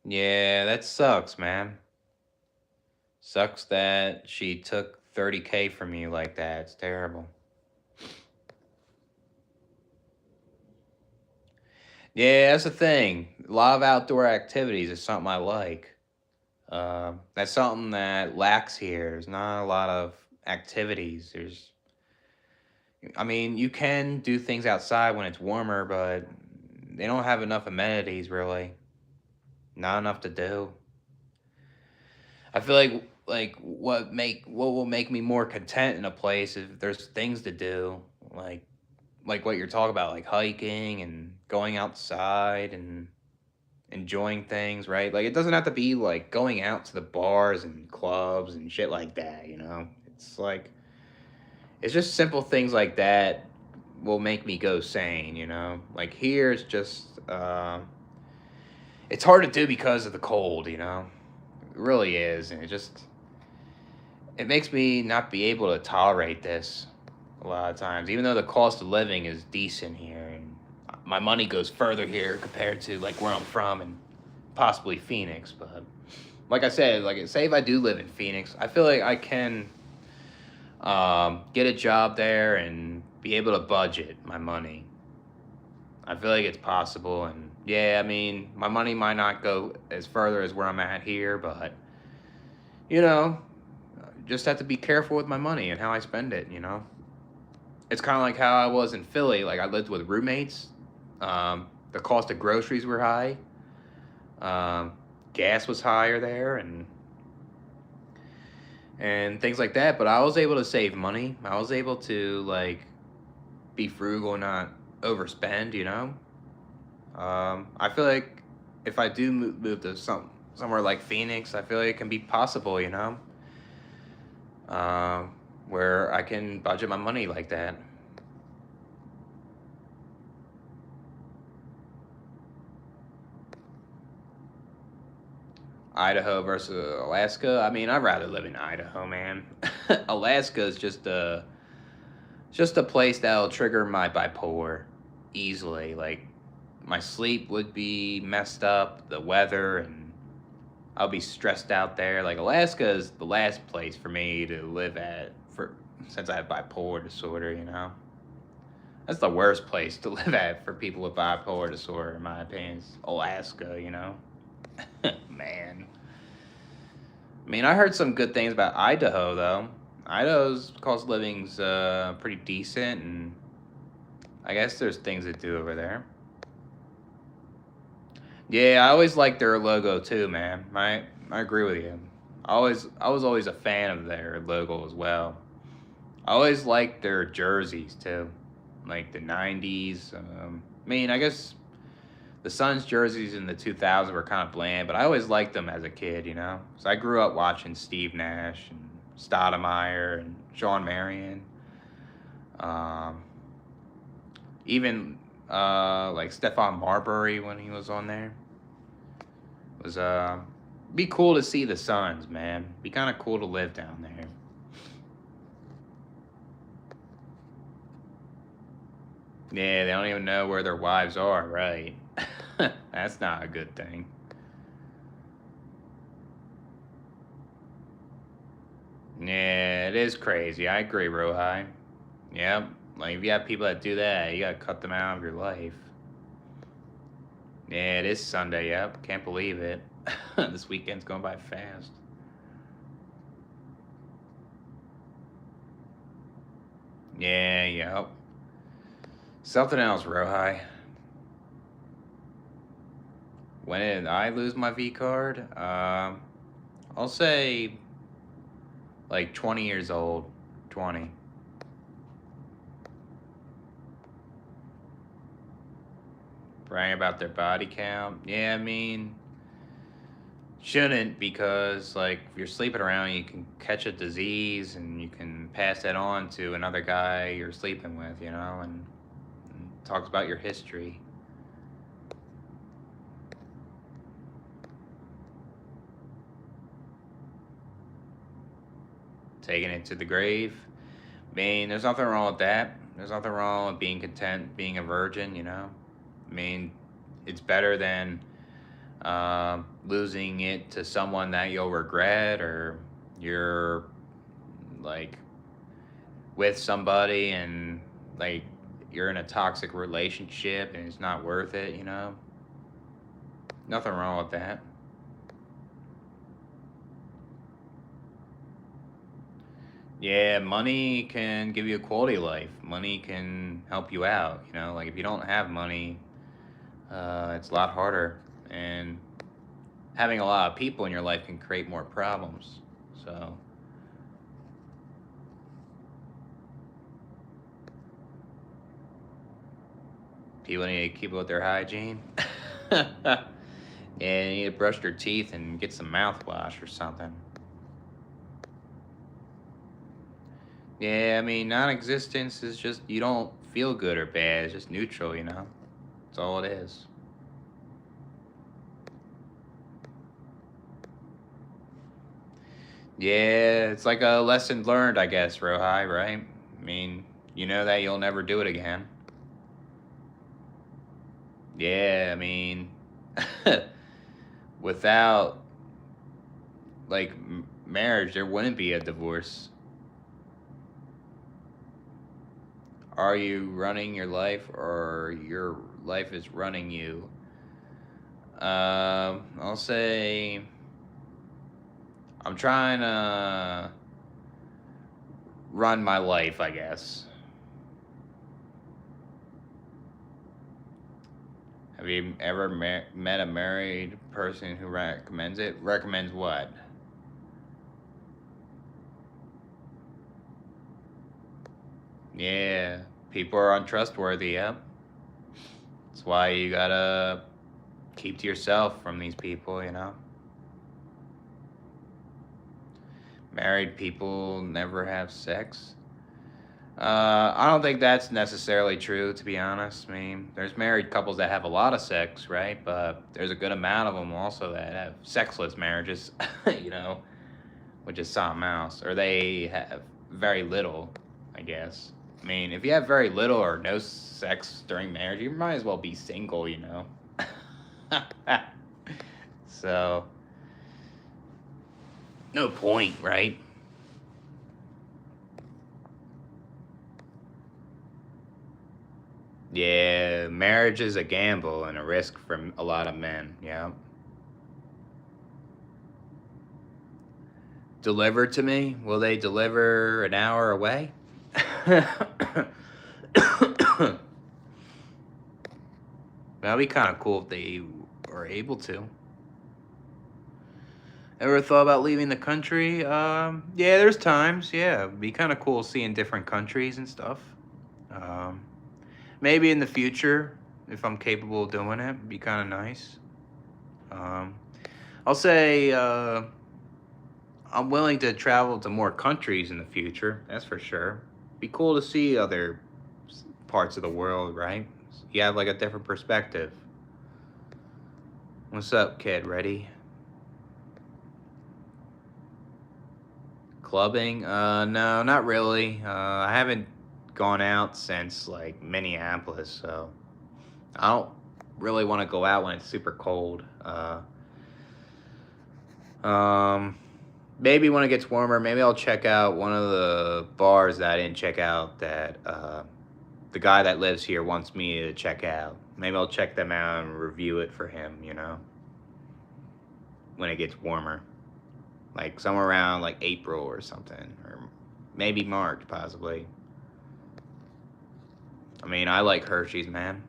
Yeah, that sucks, man. Sucks that she took 30K from you like that. It's terrible. Yeah, that's the thing. A lot of outdoor activities is something I like. That's something that lacks here. There's not a lot of activities. I mean, you can do things outside when it's warmer, but they don't have enough amenities really. Not enough to do. I feel like what will make me more content in a place if there's things to do, like like what you're talking about, like hiking and going outside and enjoying things, right? Like it doesn't have to be like going out to the bars and clubs and shit like that. It's like it's just simple things like that will make me go sane. Like here it's just it's hard to do because of the cold. It really is, and it makes me not be able to tolerate this a lot of times, even though the cost of living is decent here and my money goes further here compared to like where I'm from and possibly Phoenix. But like I said, like say if I do live in Phoenix, I feel like I can get a job there and be able to budget my money. I feel like it's possible, and yeah, I mean, my money might not go as further as where I'm at here, but you know, just have to be careful with my money and how I spend it. It's kind of like how I was in Philly. Like I lived with roommates. The cost of groceries were high. Um, Gas was higher there, and things like that. But I was able to save money. I was able to like be frugal and not overspend. I feel like if I do move to somewhere like Phoenix, I feel like it can be possible. Um, where I can budget my money like that. Idaho versus Alaska. I mean, I'd rather live in Idaho, man. Alaska is just a place that'll trigger my bipolar easily. Like my sleep would be messed up, the weather, and I'll be stressed out there. Like Alaska is the last place for me to live at for since I have bipolar disorder. That's the worst place to live at for people with bipolar disorder, in my opinion. Is Alaska. Man. I mean, I heard some good things about Idaho though. Idaho's cost of living's pretty decent, and I guess there's things to do over there. Yeah, I always liked their logo too, man. I agree with you. I was always a fan of their logo as well. I always liked their jerseys too, like the '90s. I mean, I guess the Suns jerseys in the 2000s were kind of bland, but I always liked them as a kid. So I grew up watching Steve Nash and Stoudemire and Sean Marion. Um, Even Like Stefan Marbury when he was on there. It was be cool to see the suns, man. Be kind of cool to live down there. Yeah, they don't even know where their wives are, right? That's not a good thing. Yeah, it is crazy. I agree, Rohai. Yep. Like, if you have people that do that, you gotta cut them out of your life. Yeah, it is Sunday, yep. Can't believe it. This weekend's going by fast. Yeah, yep. Something else, Rohai. When did I lose my V card? I'll say like 20 years old. 20. Bragging about their body count. Yeah, I mean, shouldn't, because like if you're sleeping around, you can catch a disease and you can pass that on to another guy you're sleeping with, and talks about your history. Taking it to the grave. I mean, there's nothing wrong with that. There's nothing wrong with being content, being a virgin. I mean, it's better than losing it to someone that you'll regret, or you're like with somebody and like you're in a toxic relationship and it's not worth it. Nothing wrong with that. Yeah, money can give you a quality life. Money can help you out. Like if you don't have money, it's a lot harder. And having a lot of people in your life can create more problems. So, people need to keep up with their hygiene. And you need to brush their teeth and get some mouthwash or something. Yeah, I mean, non existence is just you don't feel good or bad. It's just neutral. That's all it is. Yeah, it's like a lesson learned, I guess, Rohai, right? I mean, you know that you'll never do it again. Yeah, I mean, without like marriage, there wouldn't be a divorce. Are you running your life, or your life is running you? I'll say I'm trying to run my life, I guess. Have you ever met a married person who recommends it? Recommends what? Yeah, people are untrustworthy, yep. That's why you gotta keep to yourself from these people. Married people never have sex. I don't think that's necessarily true, to be honest. I mean, there's married couples that have a lot of sex, right? But there's a good amount of them also that have sexless marriages, you know, which is something else. Or they have very little, I guess. I mean, if you have very little or no sex during marriage, you might as well be single. So, no point, right? Yeah, marriage is a gamble and a risk for a lot of men. Yeah. Deliver to me? Will they deliver an hour away? That'd be kind of cool if they were able to. Ever thought about leaving the country? Yeah, there's times. Yeah, it'd be kind of cool seeing different countries and stuff. Um, Maybe in the future, if I'm capable of doing it, it'd be kind of nice. Um, I'll say I'm willing to travel to more countries in the future. That's for sure. Be cool to see other parts of the world, right? You have like a different perspective. What's up, kid? Ready? Clubbing? No, not really. I haven't gone out since like Minneapolis, so I don't really want to go out when it's super cold. Um, Maybe when it gets warmer, maybe I'll check out one of the bars that I didn't check out that the guy that lives here wants me to check out. Maybe I'll check them out and review it for him, when it gets warmer. Like somewhere around like April or something, or maybe March, possibly. I mean, I like Hershey's, man.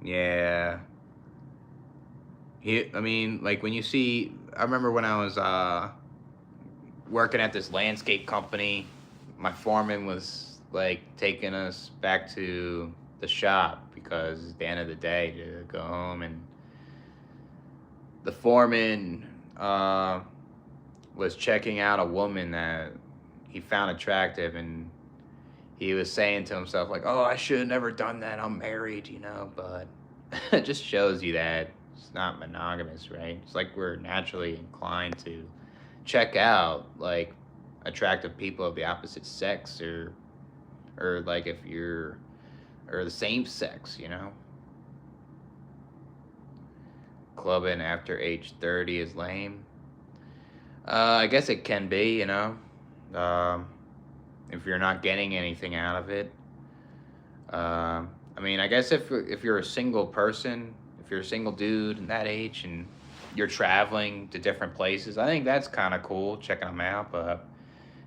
Yeah. I mean, like when you see, I remember when I was working at this landscape company, my foreman was like taking us back to the shop because at the end of the day to go home, and the foreman was checking out a woman that he found attractive, and he was saying to himself like, "Oh, I should have never done that. I'm married." But it just shows you that it's not monogamous, right? It's like we're naturally inclined to check out like attractive people of the opposite sex, or like if you're or the same sex. Clubbing after age 30 is lame. I guess it can be. Um, if you're not getting anything out of it. I mean, I guess if you're a single person, if you're a single dude in that age and you're traveling to different places, I think that's kind of cool checking them out. But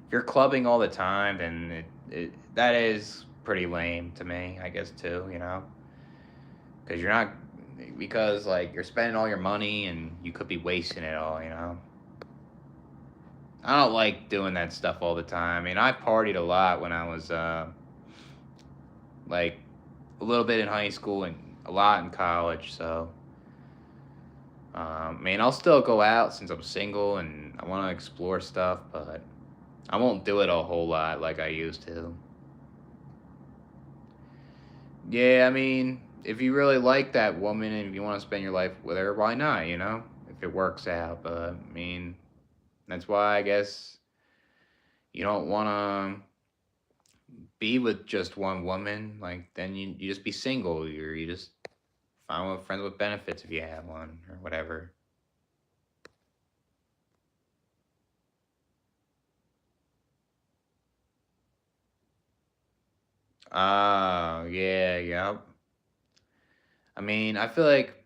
if you're clubbing all the time, then that is pretty lame to me, I guess too. Because like you're spending all your money and you could be wasting it all. I don't like doing that stuff all the time. I mean, I partied a lot when I was like a little bit in high school and a lot in college. So, I mean, I'll still go out since I'm single and I want to explore stuff, but I won't do it a whole lot like I used to. Yeah, I mean, if you really like that woman and if you want to spend your life with her, why not? If it works out. But, I mean, that's why I guess you don't want to be with just one woman. Like, then you just be single. You just find one friends with benefits if you have one or whatever. Oh, yeah, yep. I mean, I feel like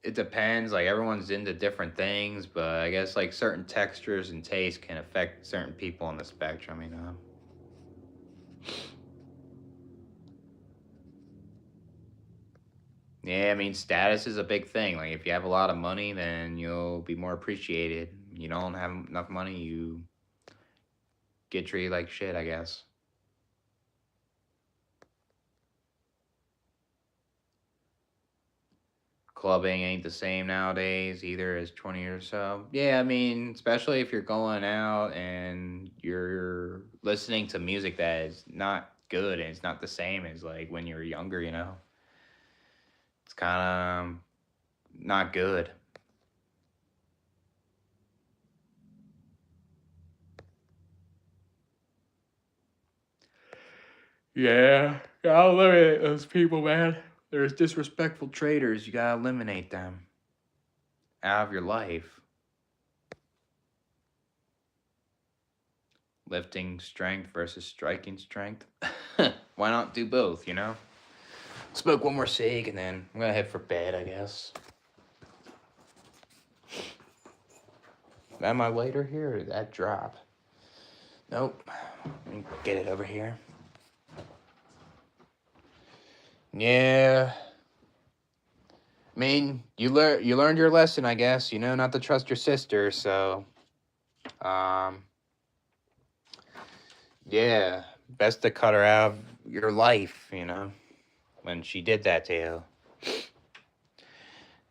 it depends. Like everyone's into different things, but I guess like certain textures and tastes can affect certain people on the spectrum. Yeah, I mean, status is a big thing. Like if you have a lot of money, then you'll be more appreciated. You don't have enough money, you get treated like shit, I guess. Clubbing ain't the same nowadays either as 20 years so. Yeah, I mean, especially if you're going out and you're listening to music that is not good and it's not the same as like when you were younger. It's kind of not good. Yeah, gotta eliminate those people, man. There's disrespectful traders. You gotta eliminate them out of your life. Lifting strength versus striking strength. Why not do both? Smoke one more cig and then I'm gonna head for bed, I guess. Am I later here or did that drop? Nope. Let me get it over here. Yeah. I mean, you learned your lesson, I guess, not to trust your sister, so um yeah. Best to cut her out of your life, when she did that to you.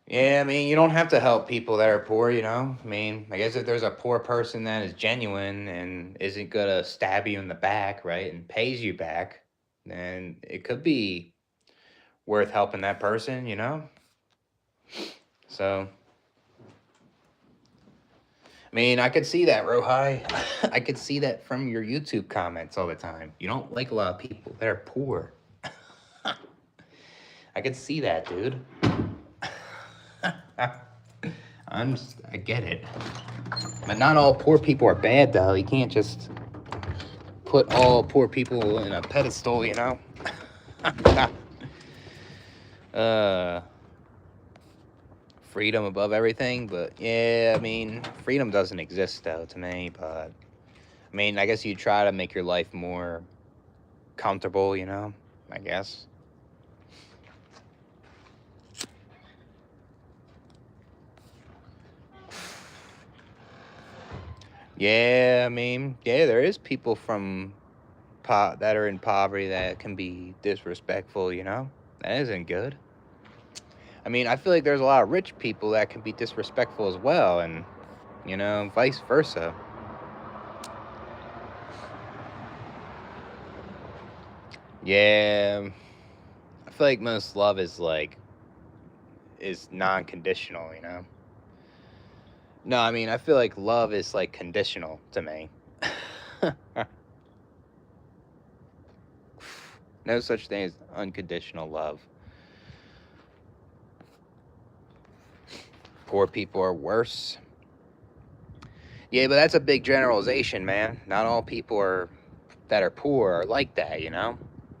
Yeah, I mean, you don't have to help people that are poor. I mean, I guess if there's a poor person that is genuine and isn't gonna stab you in the back, right, and pays you back, then it could be worth helping that person, you know? So, I mean, I could see that, Rohai. I could see that from your YouTube comments all the time. You don't like a lot of people that are poor. I could see that, dude. I get it. But not all poor people are bad, though. You can't just put all poor people in a pedestal, you know? uh, freedom above everything, but yeah, I mean, freedom doesn't exist, though, to me, but I mean, I guess you try to make your life more comfortable, you know? I guess. Yeah, I mean, yeah, there is people from that are in poverty that can be disrespectful, you know? That isn't good. I mean, I feel like there's a lot of rich people that can be disrespectful as well, and, you know, vice versa. Yeah, I feel like most love is non-conditional, you know? No, I mean, I feel like love is like conditional to me. No such thing as unconditional love. Poor people are worse. Yeah, but that's a big generalization, man. Not all people that are poor are like that, you know?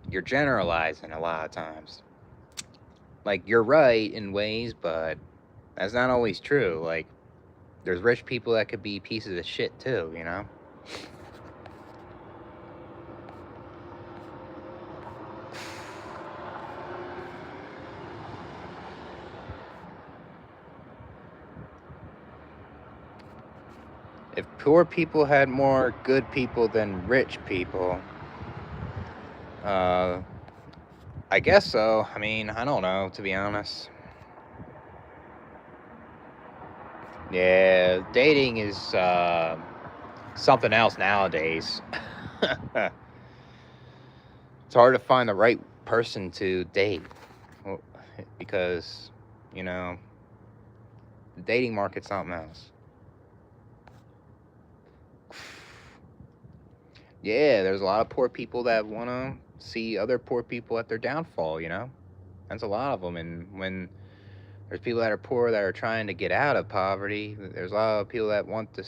You're generalizing a lot of times. Like, you're right in ways, but that's not always true. Like, there's rich people that could be pieces of shit too, you know? If poor people had more good people than rich people, uh, I guess so. I mean, I don't know, to be honest. Yeah, dating is something else nowadays. It's hard to find the right person to date because, you know, the dating market's something else. Yeah, there's a lot of poor people that want to see other poor people at their downfall, you know? That's a lot of them. And when there's people that are poor that are trying to get out of poverty, there's a lot of people that want to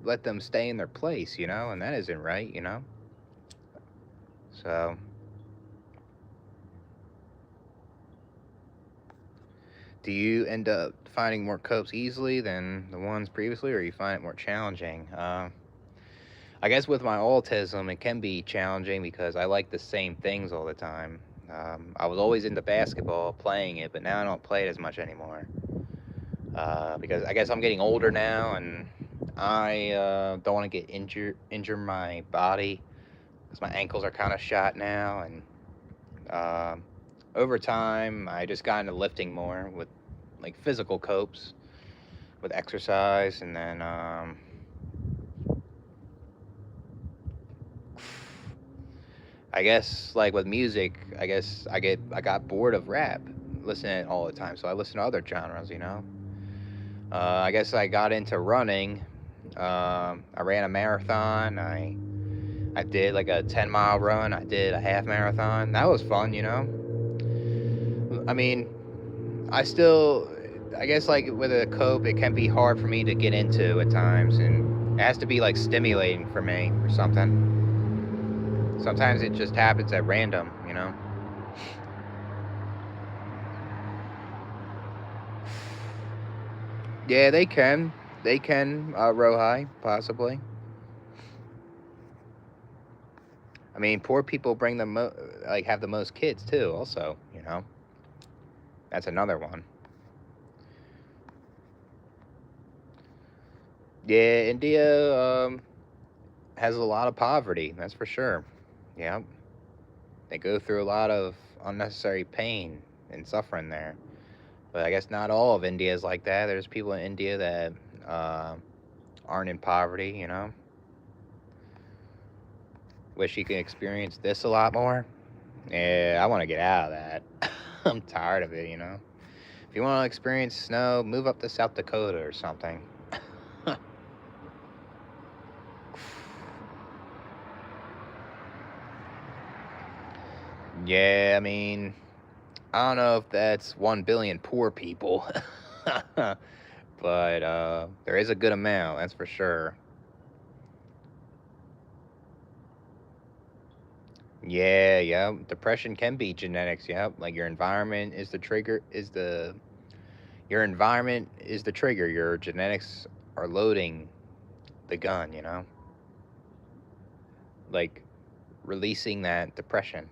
let them stay in their place, you know? And that isn't right, you know? So, do you end up finding more copes easily than the ones previously, or you find it more challenging? I guess with my autism, it can be challenging because I like the same things all the time. I was always into basketball, playing it, but now I don't play it as much anymore. Because I guess I'm getting older now, and I don't want to get injure my body because my ankles are kind of shot now. And uh, over time, I just got into lifting more with like physical copes with exercise, and then I guess like with music, I guess I got bored of rap listening all the time, so I listen to other genres, you know. I guess I got into running. I ran a marathon. I did like a 10-mile run. I did a half marathon. That was fun, you know. I mean, I still, I guess like with a cope, it can be hard for me to get into at times, and it has to be like stimulating for me or something. Sometimes it just happens at random, you know. Yeah, they can. They can, Rohai, possibly. I mean, poor people bring like have the most kids too. Also, you know, that's another one. Yeah, India has a lot of poverty. That's for sure. Yeah, they go through a lot of unnecessary pain and suffering there. But I guess not all of India is like that. There's people in India that uh, aren't in poverty. You know. Wish you could experience this a lot more. Yeah, I want to get out of that. I'm tired of it, you know. If you want to experience snow, move up to South Dakota or something. Yeah, I mean, I don't know if that's 1 billion poor people, but there is a good amount, that's for sure. Yeah, yeah. Depression can be genetics, yeah. Like your environment is the trigger, your environment is the trigger. Your genetics are loading the gun, you know? Like releasing that depression.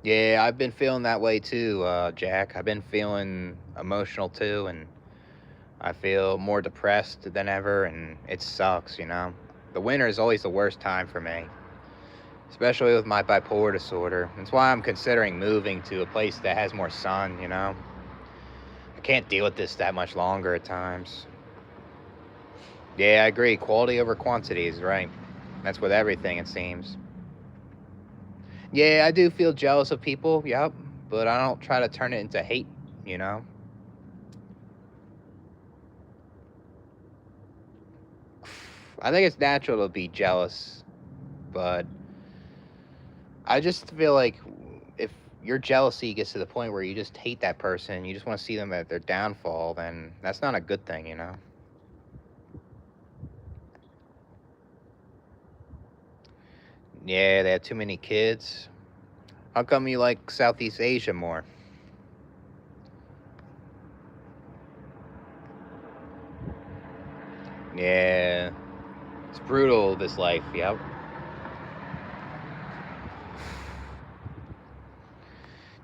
Yeah, I've been feeling that way too, Jack. I've been feeling emotional too, and I feel more depressed than ever, and it sucks, you know? The winter is always the worst time for me, especially with my bipolar disorder. That's why I'm considering moving to a place that has more sun, you know? I can't deal with this that much longer at times. Yeah, I agree. Quality over quantity is right. That's with everything, it seems. Yeah, I do feel jealous of people, yep, but I don't try to turn it into hate, you know? I think it's natural to be jealous, but I just feel like if your jealousy gets to the point where you just hate that person, you just want to see them at their downfall, then that's not a good thing, you know? Yeah, they have too many kids. How come you like Southeast Asia more? Yeah, it's brutal, this life, yep.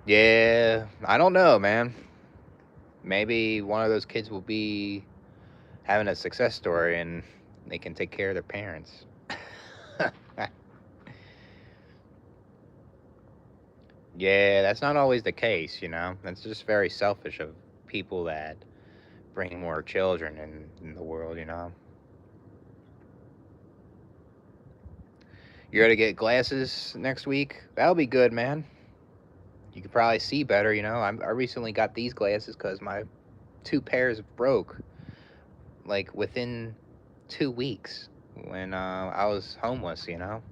Yeah, I don't know, man. Maybe one of those kids will be having a success story and they can take care of their parents. Yeah, that's not always the case, you know? That's just very selfish of people that bring more children in the world, you know? You're gonna get glasses next week? That'll be good, man. You could probably see better, you know? I recently got these glasses because my two pairs broke, like, within 2 weeks when I was homeless, you know?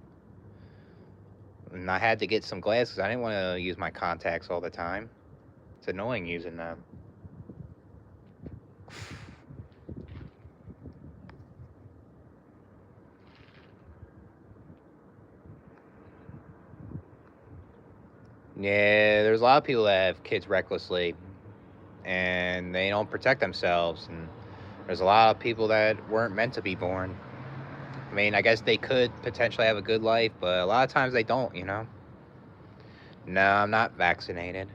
And I had to get some glasses. I didn't want to use my contacts all the time. It's annoying using them. Yeah, there's a lot of people that have kids recklessly and they don't protect themselves. And there's a lot of people that weren't meant to be born. I mean, I guess they could potentially have a good life, but a lot of times they don't, you know? No, I'm not vaccinated.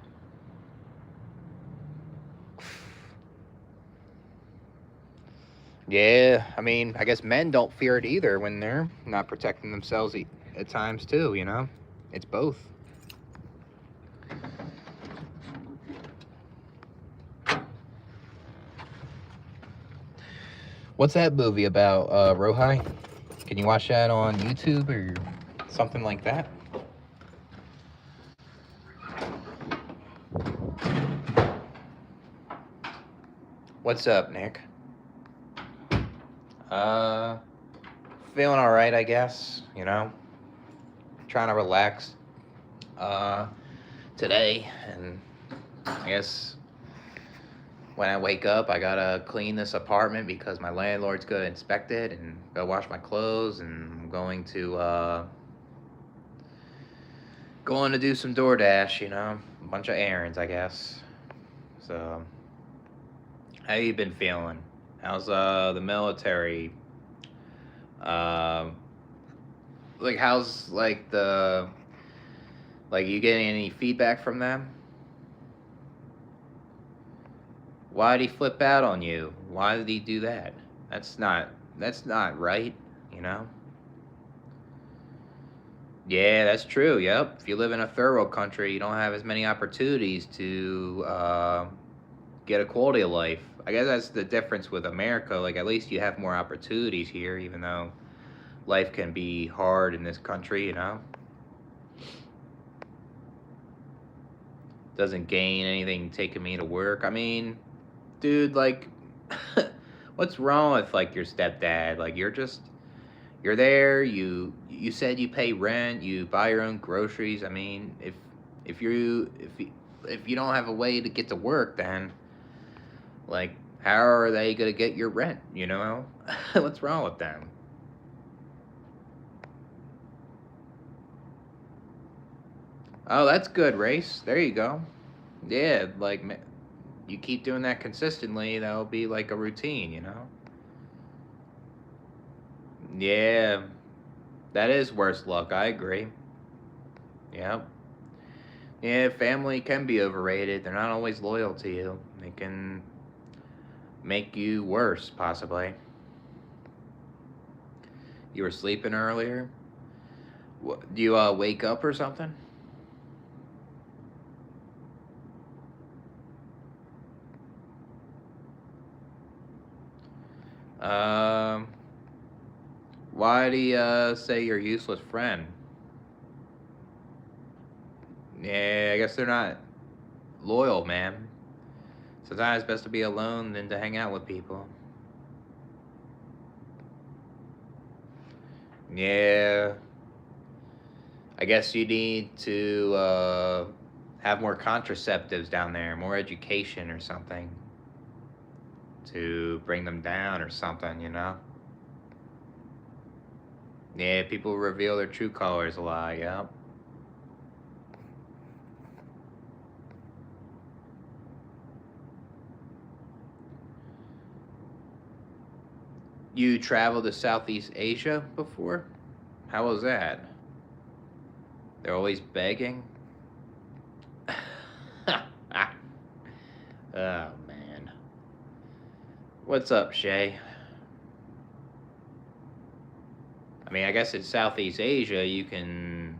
Yeah, I mean, I guess men don't fear it either when they're not protecting themselves at times too, you know? It's both. What's that movie about, Rohai? Can you watch that on YouTube or something like that? What's up, Nick? Uh, Feeling all right, I guess. You know, trying to relax. Uh, Today, and I guess when I wake up, I gotta clean this apartment because my landlord's gonna inspect it and go wash my clothes, and I'm going to do some DoorDash. You know, a bunch of errands, I guess. So, how you been feeling? How's the military? Um, like how's like the like you getting any feedback from them? Why did he flip out on you? Why did he do that? That's not right, you know? Yeah, that's true. Yep. If you live in a third world country, you don't have as many opportunities to get a quality of life. I guess that's the difference with America. Like, at least you have more opportunities here, even though life can be hard in this country, you know? Doesn't gain anything taking me to work. I mean, dude, like, what's wrong with, like, your stepdad? Like, you're there, you said you pay rent, you buy your own groceries. I mean, if you don't have a way to get to work, then, like, how are they gonna get your rent, you know? What's wrong with them? Oh, that's good, Race. There you go. Yeah, like, you keep doing that consistently, that'll be like a routine, you know? Yeah, that is worse luck. I agree. Yep. Yeah, family can be overrated. They're not always loyal to you. They can make you worse, possibly. You were sleeping earlier. Do you wake up or something? Um, why do you say you're a useless friend? Yeah, I guess they're not loyal, man. Sometimes it's best to be alone than to hang out with people. Yeah, I guess you need to have more contraceptives down there, more education or something to bring them down or something, you know? Yeah, people reveal their true colors a lot, yeah. You traveled to Southeast Asia before? How was that? They're always begging? Oh, man. What's up, Shay? I mean, I guess it's Southeast Asia. You can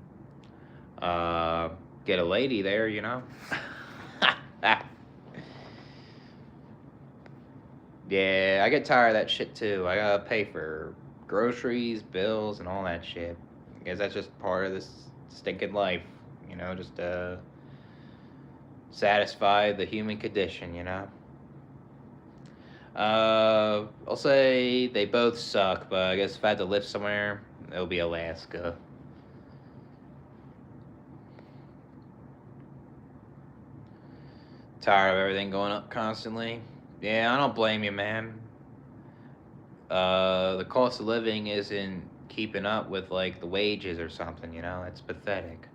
uh, get a lady there, you know? Yeah, I get tired of that shit too. I gotta pay for groceries, bills, and all that shit. I guess that's just part of this stinking life, you know, just satisfy the human condition, you know? I'll say they both suck, but I guess if I had to live somewhere, it'll be Alaska. Tired of everything going up constantly. Yeah, I don't blame you, man. The cost of living isn't keeping up with like the wages or something, you know? It's pathetic.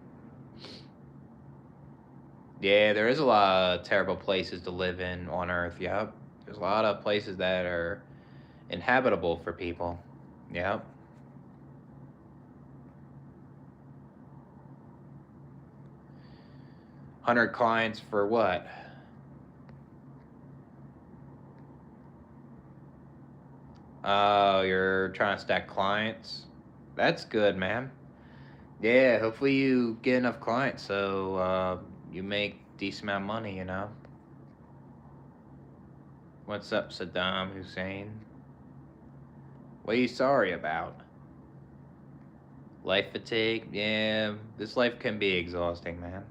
Yeah, there is a lot of terrible places to live in on Earth, yep. There's a lot of places that are inhabitable for people. Yep. 100 clients for what? Oh, you're trying to stack clients? That's good, man. Yeah, hopefully you get enough clients so you make decent amount of money, you know? What's up, Saddam Hussein? What are you sorry about? Life fatigue? Yeah, this life can be exhausting, man.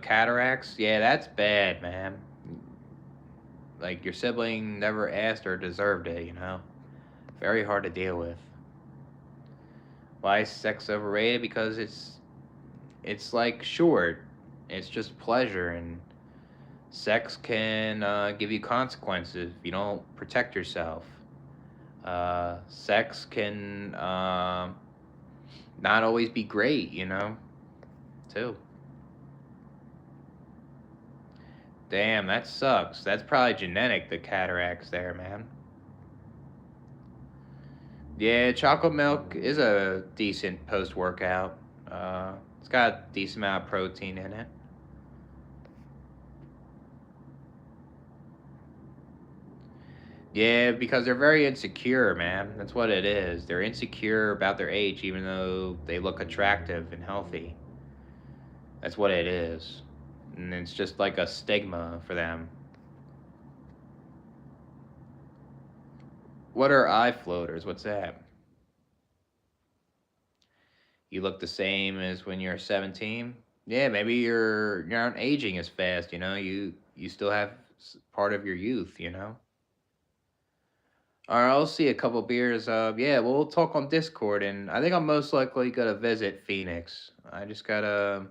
Cataracts? Yeah, that's bad, man. Like, your sibling never asked or deserved it, you know? Very hard to deal with. Why is sex overrated? Because it's like short. It's just pleasure, and sex can give you consequences if you don't protect yourself. Sex can not always be great, you know, too. Damn, that sucks. That's probably genetic, the cataracts there, man. Yeah, chocolate milk is a decent post workout. It's got a decent amount of protein in it. Yeah, because they're very insecure, man. That's what it is. They're insecure about their age, even though they look attractive and healthy. That's what it is. and it's just like a stigma for them. What are eye floaters? What's that? You look the same as when you're 17. Yeah, maybe you're not aging as fast. You still have part of your youth. All right, I'll see a couple beers. Yeah, we'll talk on Discord, and I think I'm most likely gonna visit Phoenix. I just gotta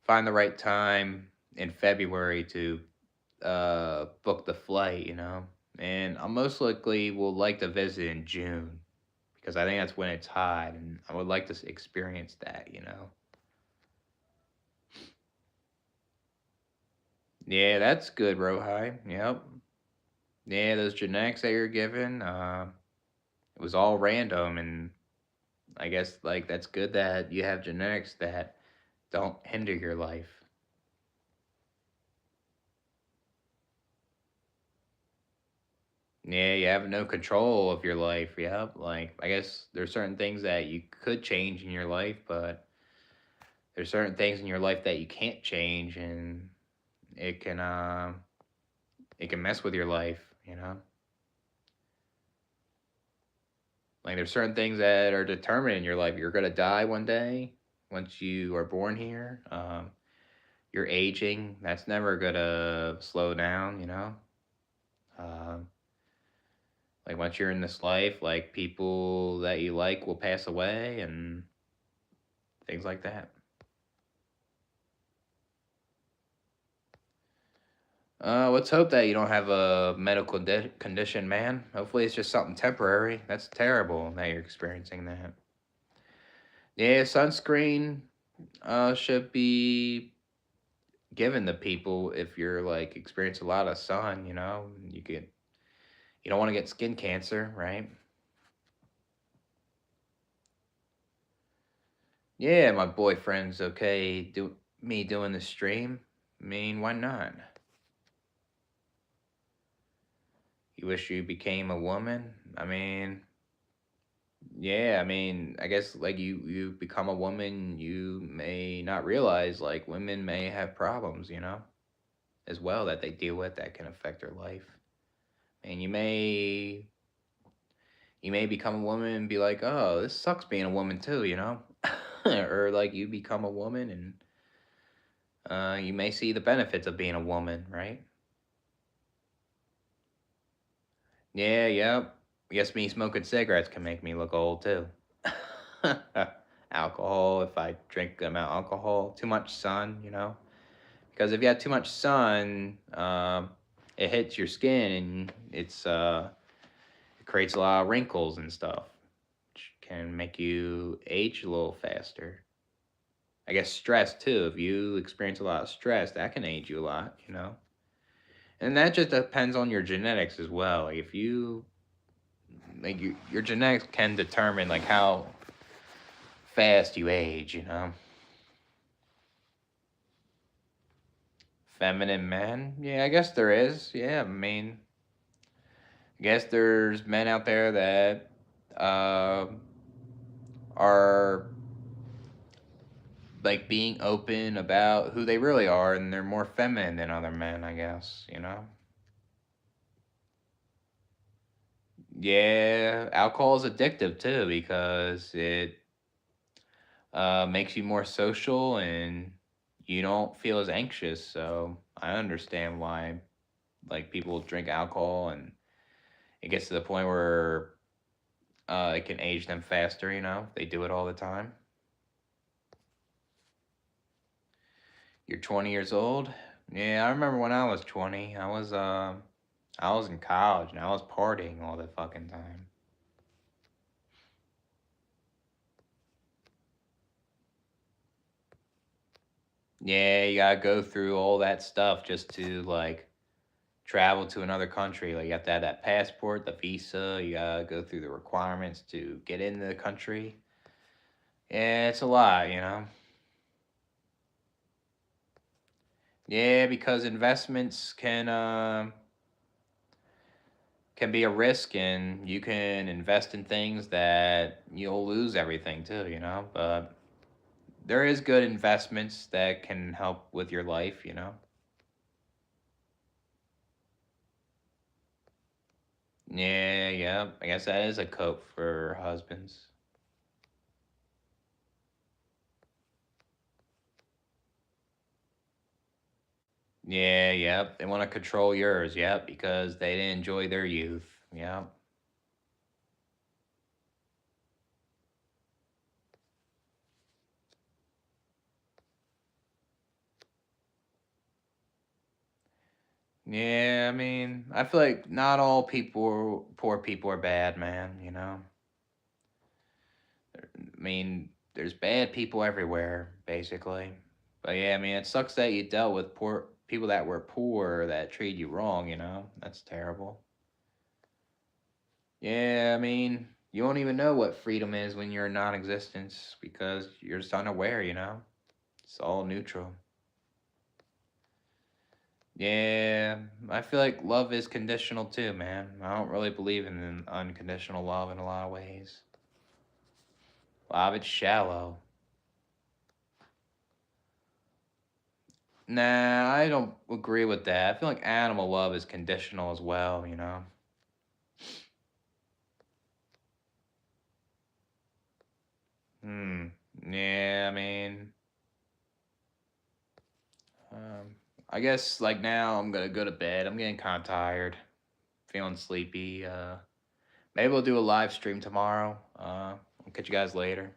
find the right time in February to book the flight. And I most likely will like to visit in June because I think that's when it's hot, and I would like to experience that. Yeah, that's good, Rohai. Yep. Yeah, those genetics that you're given, it was all random, and I guess like that's good that you have genetics that don't hinder your life. Yeah, you have no control of your life. Yep. Like I guess there's certain things that you could change in your life, but there's certain things in your life that you can't change, and it can uh it can mess with your life. Like there's certain things that are determined in your life. You're gonna die one day once you are born here. You're aging. That's never gonna slow down. Um, like once you're in this life, like people that you like will pass away and things like that. Let's hope that you don't have a medical condition, man. Hopefully, it's just something temporary. That's terrible that you're experiencing that. Yeah, sunscreen should be given to people if you're like experience a lot of sun. You don't want to get skin cancer, right? Yeah, my boyfriend's okay. Me doing the stream. I mean, why not? You wish you became a woman? I mean, yeah, I mean, I guess like you become a woman, you may not realize like women may have problems, as well that they deal with that can affect their life. And you may become a woman and be like, "Oh, this sucks being a woman too." Or like you become a woman and you may see the benefits of being a woman, right? Yeah, yep. Guess me smoking cigarettes can make me look old too. Alcohol, if I drink good amount of alcohol, too much sun. Because if you have too much sun, it hits your skin and it creates a lot of wrinkles and stuff, which can make you age a little faster. I guess stress too. If you experience a lot of stress, that can age you a lot. And that just depends on your genetics as well. Like if you like your genetics can determine like how fast you age. Feminine men? Yeah, I guess there is. Yeah, I mean, I guess there's men out there that uh, are like being open about who they really are, and they're more feminine than other men. I guess. Yeah, alcohol is addictive too because it makes you more social and you don't feel as anxious. So I understand why like people drink alcohol and it gets to the point where it can age them faster. They do it all the time. You're 20 years old? Yeah, I remember when I was 20. I was in college and I was partying all the fucking time. Yeah, you gotta go through all that stuff just to like travel to another country. Like you have to have that passport, the visa, you gotta go through the requirements to get into the country. Yeah, it's a lot. Yeah, because investments can be a risk and you can invest in things that you'll lose everything too. But there is good investments that can help with your life. Yeah, yeah. I guess that is a coat for husbands. Yeah, yep. They want to control yours, yep, because they didn't enjoy their youth. Yep. Yeah, I mean, I feel like not all people, poor people are bad, man. I mean, there's bad people everywhere, basically. But yeah, I mean, it sucks that you dealt with poor people that were poor that treated you wrong. That's terrible. Yeah, I mean, you don't even know what freedom is when you're in non-existence because you're just unaware. It's all neutral. Yeah, I feel like love is conditional too, man. I don't really believe in an unconditional love in a lot of ways. A lot of it's shallow. Nah, I don't agree with that. I feel like animal love is conditional as well. Hmm. Yeah, I mean, um, I guess like now I'm gonna go to bed. I'm getting kind of tired, feeling sleepy. Maybe we'll do a live stream tomorrow. I'll catch you guys later.